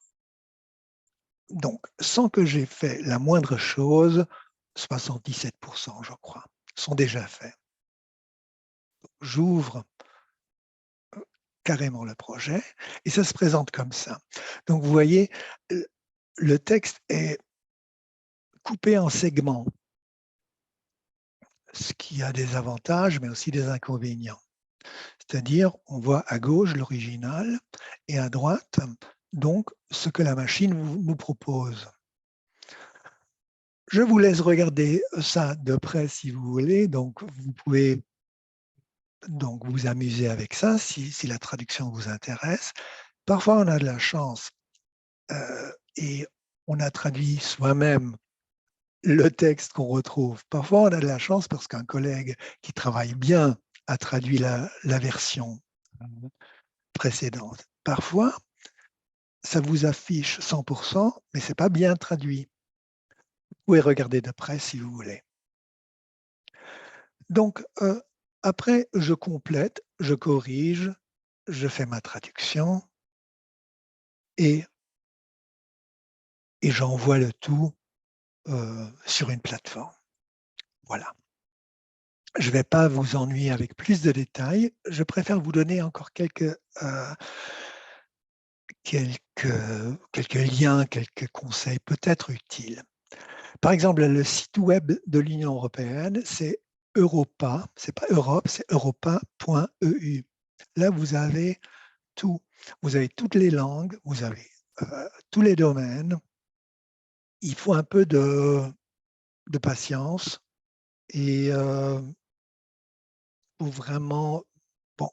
donc, sans que j'ai fait la moindre chose, 77%, je crois, sont déjà faits. J'ouvre carrément le projet et ça se présente comme ça. Donc, vous voyez, le texte est coupé en segments, ce qui a des avantages, mais aussi des inconvénients. C'est-à-dire, on voit à gauche l'original et à droite, donc, ce que la machine nous propose. Je vous laisse regarder ça de près si vous voulez, donc vous pouvez donc vous amuser avec ça si la traduction vous intéresse. Parfois, on a de la chance et on a traduit soi-même le texte qu'on retrouve. Parfois, on a de la chance parce qu'un collègue qui travaille bien a traduit la version précédente. Parfois, ça vous affiche 100%, mais ce n'est pas bien traduit. Vous pouvez regarder de près si vous voulez. Donc, après, je complète, je corrige, je fais ma traduction et j'envoie le tout sur une plateforme. Voilà. Je ne vais pas vous ennuyer avec plus de détails. Je préfère vous donner encore quelques liens, quelques conseils peut-être utiles. Par exemple, le site web de l'Union européenne, c'est Europa, c'est pas Europe, c'est europa.eu. Là, vous avez tout. Vous avez toutes les langues, vous avez tous les domaines. Il faut un peu de patience et pour vraiment, bon,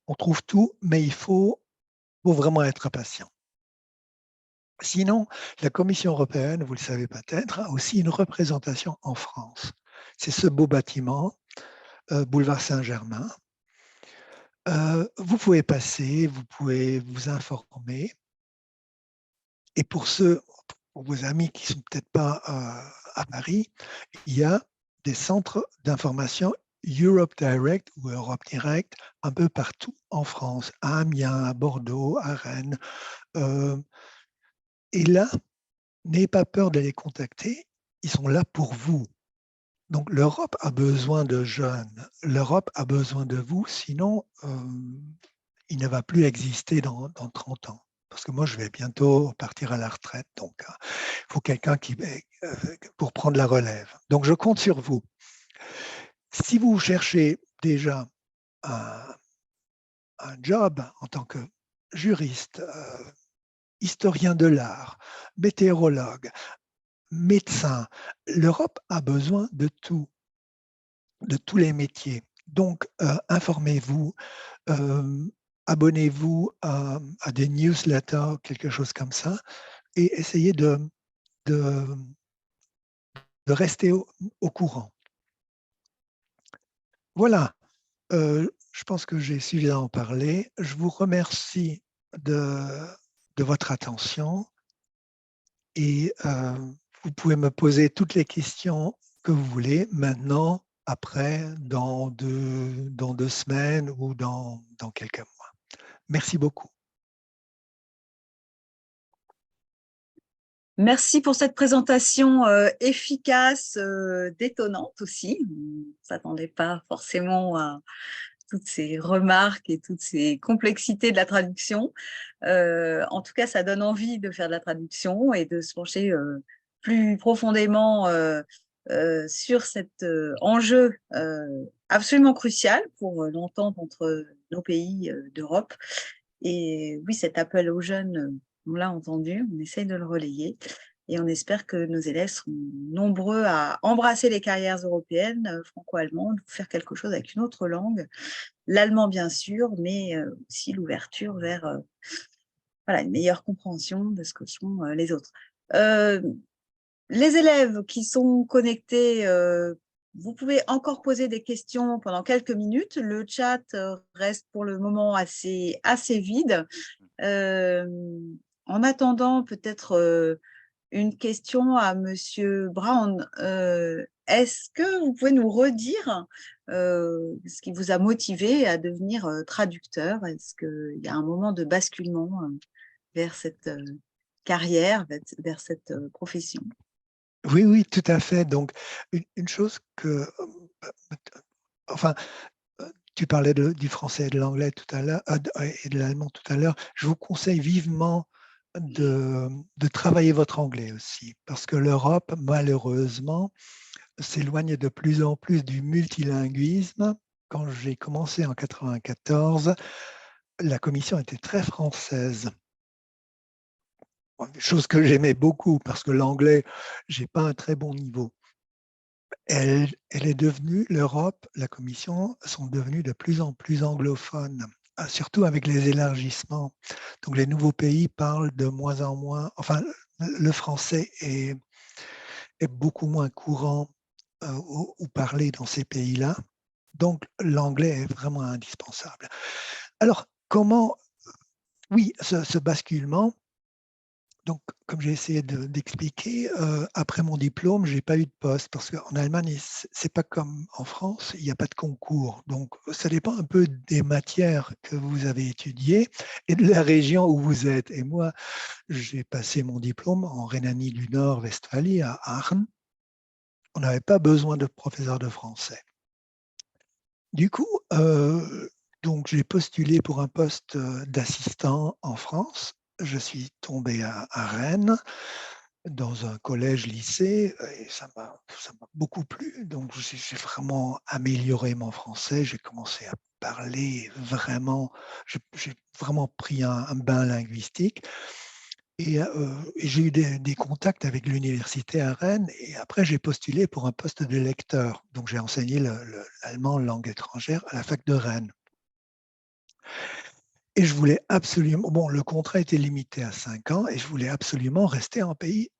on trouve tout, mais il faut vraiment être patient. Sinon, la Commission européenne, vous le savez peut-être, a aussi une représentation en France. C'est ce beau bâtiment, boulevard Saint-Germain. Vous pouvez passer, vous pouvez vous informer. Et pour vos amis qui ne sont peut-être pas à Paris, il y a des centres d'information Europe Direct ou Europe Direct un peu partout en France, à Amiens, à Bordeaux, à Rennes. Et là, n'ayez pas peur de les contacter, ils sont là pour vous. Donc l'Europe a besoin de jeunes, l'Europe a besoin de vous, sinon il ne va plus exister dans 30 ans. Parce que moi, je vais bientôt partir à la retraite, donc il faut quelqu'un pour prendre la relève. Donc je compte sur vous. Si vous cherchez déjà un job en tant que juriste, historien de l'art, météorologue, médecin, l'Europe a besoin de tout, de tous les métiers. Donc, informez-vous, abonnez-vous à des newsletters, quelque chose comme ça, et essayez de rester au courant. Voilà, je pense que j'ai suffisamment parlé. Je vous remercie de votre attention et vous pouvez me poser toutes les questions que vous voulez maintenant, après, dans 2 semaines ou dans quelques mois. Merci beaucoup. Merci pour cette présentation efficace, détonnante aussi. On ne s'attendait pas forcément à toutes ces remarques et toutes ces complexités de la traduction. En tout cas, ça donne envie de faire de la traduction et de se pencher plus profondément sur cet enjeu absolument crucial pour l'entente entre nos pays d'Europe. Et oui, cet appel aux jeunes, on l'a entendu, on essaye de le relayer et on espère que nos élèves seront nombreux à embrasser les carrières européennes, franco-allemandes, faire quelque chose avec une autre langue, l'allemand bien sûr, mais aussi l'ouverture vers voilà, une meilleure compréhension de ce que sont les autres. Les élèves qui sont connectés, vous pouvez encore poser des questions pendant quelques minutes. Le chat reste pour le moment assez vide. En attendant, peut-être une question à Monsieur Brown. Est-ce que vous pouvez nous redire ce qui vous a motivé à devenir traducteur? Est-ce qu'il y a un moment de basculement vers cette carrière, vers cette profession? Oui, oui, tout à fait. Donc, une chose que, enfin, tu parlais du français et de l'anglais tout à l'heure, et de l'allemand tout à l'heure. Je vous conseille vivement de travailler votre anglais aussi, parce que l'Europe, malheureusement, s'éloigne de plus en plus du multilinguisme. Quand j'ai commencé en 1994, la commission était très française. Chose que j'aimais beaucoup, parce que l'anglais, je n'ai pas un très bon niveau. Elle est devenue, l'Europe, la Commission, sont devenues de plus en plus anglophones, surtout avec les élargissements. Donc les nouveaux pays parlent de moins en moins, enfin le français est beaucoup moins courant ou parlé dans ces pays-là. Donc l'anglais est vraiment indispensable. Alors comment, oui, ce basculement, donc, comme j'ai essayé d'expliquer, après mon diplôme, je n'ai pas eu de poste parce qu'en Allemagne, ce n'est pas comme en France, il n'y a pas de concours. Donc, ça dépend un peu des matières que vous avez étudiées et de la région où vous êtes. Et moi, j'ai passé mon diplôme en Rhénanie du Nord-Westphalie, à Aachen. On n'avait pas besoin de professeur de français. Du coup, donc j'ai postulé pour un poste d'assistant en France. Je suis tombé à Rennes, dans un collège-lycée, et ça m'a beaucoup plu. Donc, j'ai vraiment amélioré mon français. J'ai commencé à parler vraiment. J'ai vraiment pris un bain linguistique. Et j'ai eu des contacts avec l'université à Rennes. Et après, j'ai postulé pour un poste de lecteur. Donc, j'ai enseigné l'allemand langue étrangère à la fac de Rennes. Et je voulais absolument, bon, le contrat était limité à 5 ans et je voulais absolument rester en pays,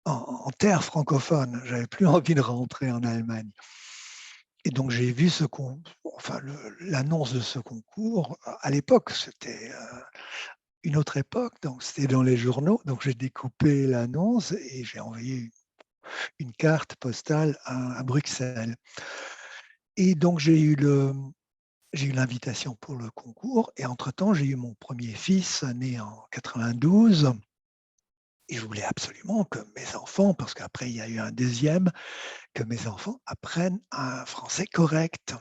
en terre francophone. J'avais plus envie de rentrer en Allemagne. Et donc j'ai vu l'annonce de ce concours. À l'époque, c'était une autre époque, donc c'était dans les journaux. Donc j'ai découpé l'annonce et j'ai envoyé une carte postale à Bruxelles. Et donc j'ai eu l'invitation pour le concours et entre-temps, j'ai eu mon premier fils né en 92 et je voulais absolument que mes enfants, parce qu'après il y a eu un deuxième, que mes enfants apprennent un français correct.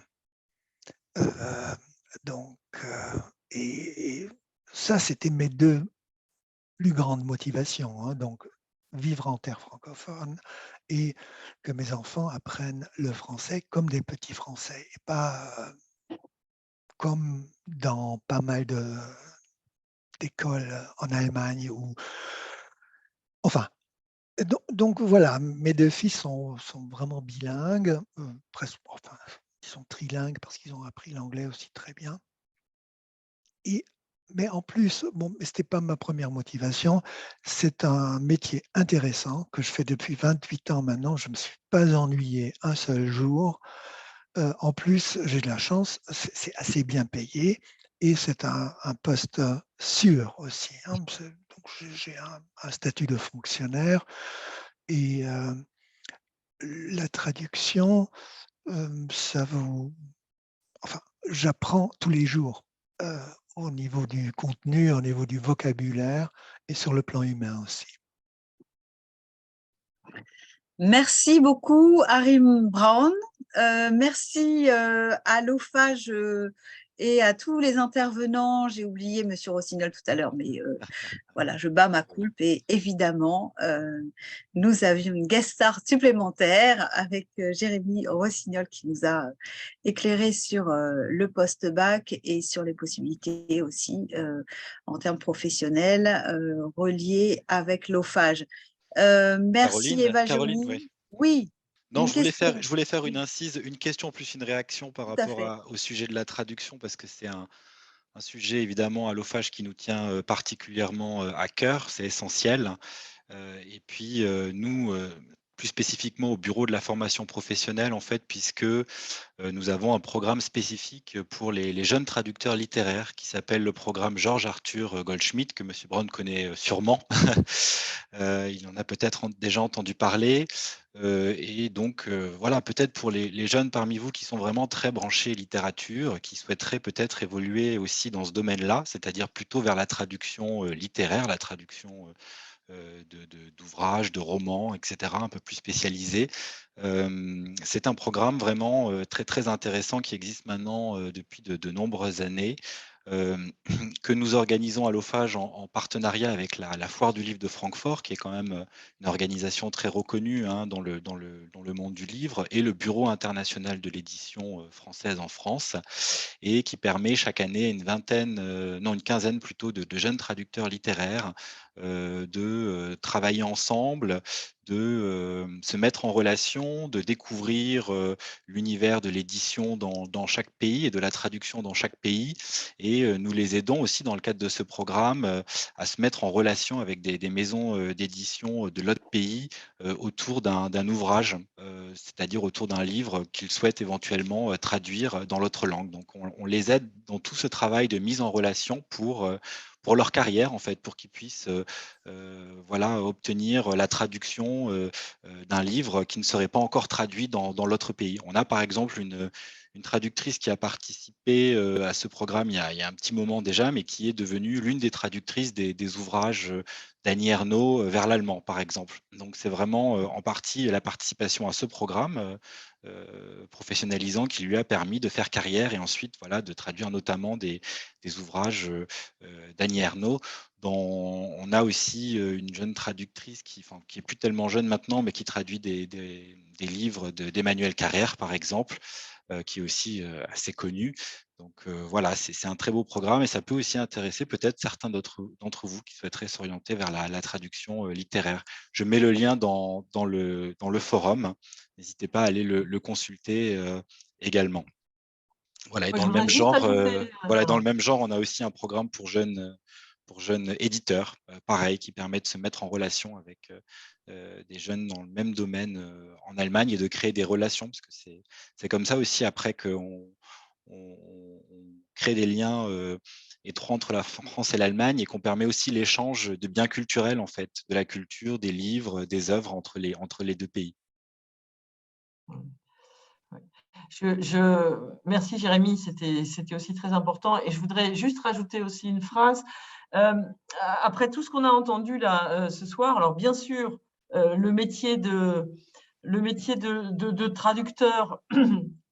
Et ça, c'était mes deux plus grandes motivations. Hein, donc, vivre en terre francophone et que mes enfants apprennent le français comme des petits Français et pas comme dans pas mal d'écoles en Allemagne. Enfin, donc voilà, mes deux fils sont vraiment bilingues, presque, enfin, ils sont trilingues parce qu'ils ont appris l'anglais aussi très bien. Mais en plus, bon, ce n'était pas ma première motivation, c'est un métier intéressant que je fais depuis 28 ans maintenant. Je ne me suis pas ennuyé un seul jour. En plus, j'ai de la chance, c'est assez bien payé et c'est un poste sûr aussi. Hein. Donc, j'ai un statut de fonctionnaire et la traduction, ça vous... Enfin, j'apprends tous les jours au niveau du contenu, au niveau du vocabulaire et sur le plan humain aussi. Merci beaucoup, Harim Brown. Merci à l'OFAGE et à tous les intervenants. J'ai oublié M. Rossignol tout à l'heure, mais voilà, je bats ma coulpe. Et évidemment, nous avions une guest star supplémentaire avec Jérémy Rossignol qui nous a éclairé sur le post-bac et sur les possibilités aussi en termes professionnels reliés avec l'OFAGE. Merci Eva Joly. Oui. Non, je voulais faire une incise, une question plus une réaction par rapport au sujet de la traduction, parce que c'est un sujet évidemment à l'OFAGE qui nous tient particulièrement à cœur, c'est essentiel. Et puis nous, plus spécifiquement au bureau de la formation professionnelle, en fait, puisque nous avons un programme spécifique pour les jeunes traducteurs littéraires qui s'appelle le programme Georges Arthur Goldschmidt, que Monsieur Braun connaît sûrement. Il en a peut-être déjà entendu parler. Et donc, voilà, peut-être pour les jeunes parmi vous qui sont vraiment très branchés littérature, qui souhaiteraient peut-être évoluer aussi dans ce domaine-là, c'est-à-dire plutôt vers la traduction littéraire, la traduction d'ouvrages, de romans, etc., un peu plus spécialisés. C'est un programme vraiment très, très intéressant qui existe maintenant depuis de nombreuses années, que nous organisons à l'OFAGE en partenariat avec la Foire du livre de Francfort, qui est quand même une organisation très reconnue hein, dans le monde du livre, et le Bureau international de l'édition française en France, et qui permet chaque année une quinzaine plutôt de jeunes traducteurs littéraires de travailler ensemble, de se mettre en relation, de découvrir l'univers de l'édition dans chaque pays et de la traduction dans chaque pays. Et nous les aidons aussi dans le cadre de ce programme à se mettre en relation avec des maisons d'édition de l'autre pays autour d'un ouvrage, c'est-à-dire autour d'un livre qu'ils souhaitent éventuellement traduire dans l'autre langue. Donc on les aide dans tout ce travail de mise en relation pour leur carrière, en fait, pour qu'ils puissent voilà, obtenir la traduction d'un livre qui ne serait pas encore traduit dans l'autre pays. On a par exemple une traductrice qui a participé à ce programme il y a un petit moment déjà, mais qui est devenue l'une des traductrices des ouvrages d'Annie Ernaux vers l'allemand, par exemple. Donc c'est vraiment en partie la participation à ce programme professionnalisant qui lui a permis de faire carrière et ensuite voilà, de traduire notamment des ouvrages d'Annie Ernaux. On a aussi une jeune traductrice qui est plus tellement jeune maintenant, mais qui traduit des livres d'Emmanuel Carrère, par exemple, qui est aussi assez connu. Donc voilà, c'est un très beau programme et ça peut aussi intéresser peut-être certains d'entre vous qui souhaiteraient s'orienter vers la traduction littéraire. Je mets le lien dans le forum. N'hésitez pas à aller le consulter également. Voilà, et Oui, dans je le voudrais même juste genre, ajouter, voilà, dans le même genre, on a aussi un programme pour jeunes éditeurs, pareil, qui permet de se mettre en relation avec des jeunes dans le même domaine en Allemagne et de créer des relations, parce que c'est comme ça aussi après qu'on on crée des liens étroits entre la France et l'Allemagne et qu'on permet aussi l'échange de biens culturels, en fait, de la culture, des livres, des œuvres entre les deux pays. Merci Jérémy, c'était aussi très important. Et je voudrais juste rajouter aussi une phrase. Après tout ce qu'on a entendu là ce soir, alors bien sûr, le métier de traducteur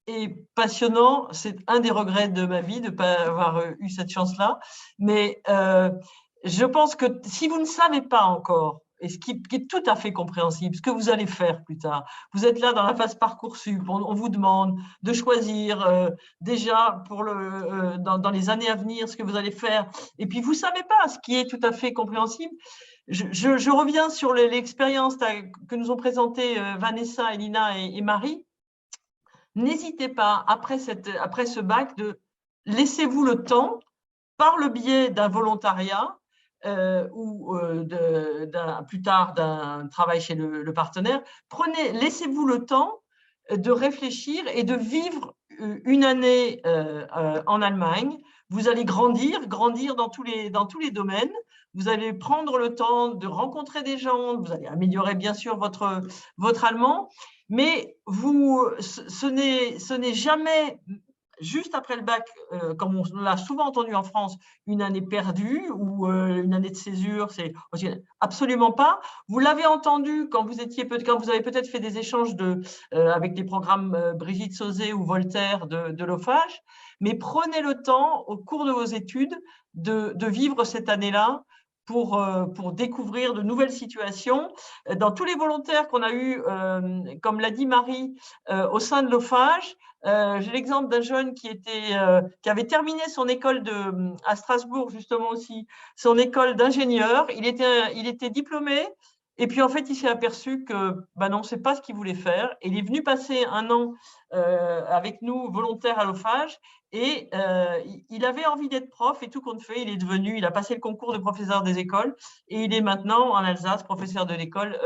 est passionnant. C'est un des regrets de ma vie de ne pas avoir eu cette chance-là. Mais je pense que si vous ne savez pas encore, et ce qui est tout à fait compréhensible, ce que vous allez faire plus tard, vous êtes là dans la phase Parcoursup, on vous demande de choisir déjà pour dans les années à venir ce que vous allez faire, et puis vous ne savez pas, ce qui est tout à fait compréhensible. Je reviens sur l'expérience que nous ont présentée Vanessa, Elina et Marie. N'hésitez pas, après ce bac, laissez-vous le temps, par le biais d'un volontariat ou plus tard d'un travail chez le partenaire, laissez-vous le temps de réfléchir et de vivre une année en Allemagne. Vous allez grandir dans tous les domaines. Vous allez prendre le temps de rencontrer des gens. Vous allez améliorer bien sûr votre allemand, mais ce n'est jamais juste après le bac, comme on l'a souvent entendu en France, une année perdue ou une année de césure, c'est absolument pas. Vous l'avez entendu quand vous avez peut-être fait des échanges avec des programmes Brigitte Sauzet ou Voltaire de l'OFAGE, mais prenez le temps au cours de vos études de vivre cette année-là pour découvrir de nouvelles situations. Dans tous les volontaires qu'on a eus, comme l'a dit Marie, au sein de l'OFAGE, j'ai l'exemple d'un jeune qui avait terminé son école à Strasbourg, justement aussi, son école d'ingénieur. Il était diplômé Et puis, en fait, il s'est aperçu que bah non, ce n'est pas ce qu'il voulait faire. Et il est venu passer un an avec nous, volontaire à l'OFAGE. Et il avait envie d'être prof et tout compte fait, il a passé le concours de professeur des écoles et il est maintenant en Alsace, professeur de l'école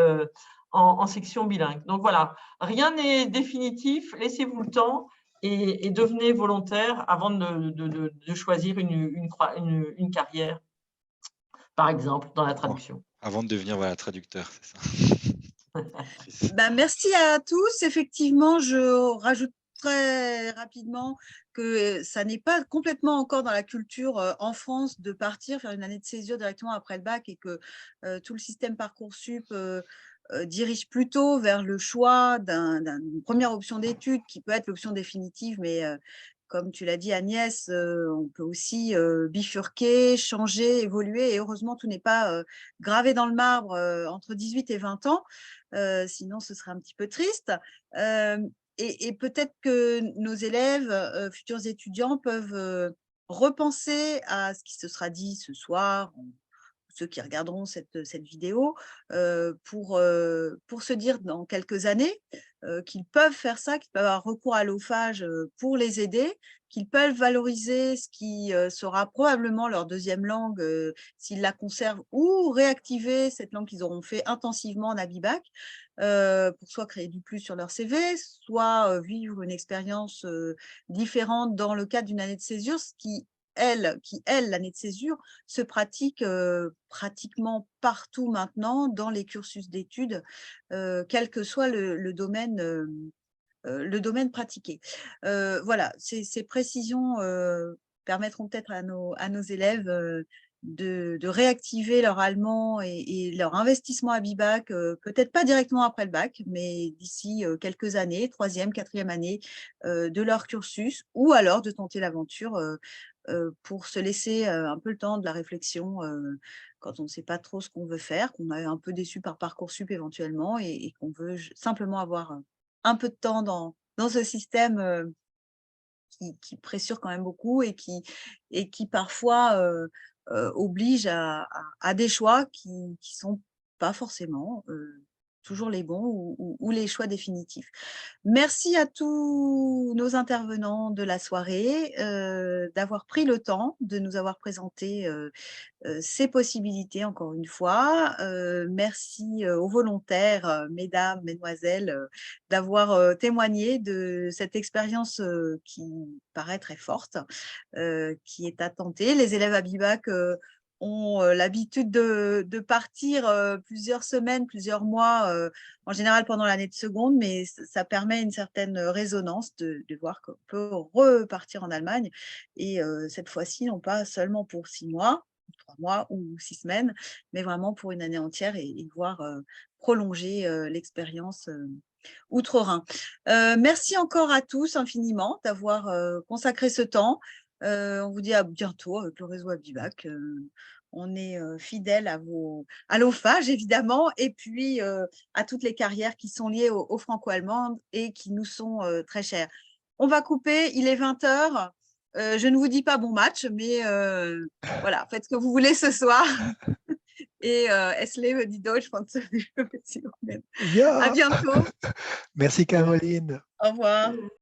en section bilingue. Donc voilà, rien n'est définitif, laissez-vous le temps et devenez volontaire avant de choisir une carrière, par exemple, dans la traduction. Avant de devenir traducteur, c'est ça. Merci à tous. Effectivement, je rajoute très rapidement que ça n'est pas complètement encore dans la culture en France de partir faire une année de césure directement après le bac et que tout le système Parcoursup dirige plutôt vers le choix d'une première option d'études qui peut être l'option définitive, mais comme tu l'as dit Agnès, on peut aussi bifurquer, changer, évoluer et heureusement tout n'est pas gravé dans le marbre entre 18 et 20 ans, sinon ce serait un petit peu triste. Et peut-être que nos élèves, futurs étudiants, peuvent repenser à ce qui se sera dit ce soir, ceux qui regarderont cette vidéo, pour se dire dans quelques années qu'ils peuvent faire ça, qu'ils peuvent avoir recours à l'OFAGE pour les aider, qu'ils peuvent valoriser ce qui sera probablement leur deuxième langue s'ils la conservent ou réactiver cette langue qu'ils auront fait intensivement en Abibac pour soit créer du plus sur leur CV, soit vivre une expérience différente dans le cadre d'une année de césure, ce qui l'année de césure, se pratique pratiquement partout maintenant dans les cursus d'études, quel que soit le domaine pratiqué. Voilà, ces précisions permettront peut-être à nos élèves de réactiver leur allemand et leur investissement à Abibac, peut-être pas directement après le bac, mais d'ici quelques années, 3e, 4e année de leur cursus, ou alors de tenter l'aventure pour se laisser un peu le temps de la réflexion quand on ne sait pas trop ce qu'on veut faire, qu'on est un peu déçu par Parcoursup éventuellement et qu'on veut simplement avoir un peu de temps dans ce système qui pressure quand même beaucoup et qui parfois oblige à des choix qui ne sont pas forcément toujours les bons ou les choix définitifs. Merci à tous nos intervenants de la soirée d'avoir pris le temps de nous avoir présenté ces possibilités encore une fois. Merci aux volontaires, mesdames, mesdemoiselles, d'avoir témoigné de cette expérience qui paraît très forte, qui est à tenter. Les élèves à Abibac ont l'habitude de partir plusieurs semaines, plusieurs mois, en général pendant l'année de seconde, mais ça permet une certaine résonance de voir qu'on peut repartir en Allemagne. Et cette fois-ci, non pas seulement pour 6 mois, 3 mois ou 6 semaines, mais vraiment pour une année entière et voir prolonger l'expérience outre-Rhin. Merci encore à tous infiniment d'avoir consacré ce temps. On vous dit à bientôt avec le réseau Abibac. On est fidèle à l'OFAGE, évidemment, et puis à toutes les carrières qui sont liées au franco-allemand et qui nous sont très chères. On va couper, il est 20 h. Je ne vous dis pas bon match, mais voilà, faites ce que vous voulez ce soir. Et es lebe die Deutschfranzösische Beziehungen. Ja. À bientôt. Merci Caroline. Au revoir.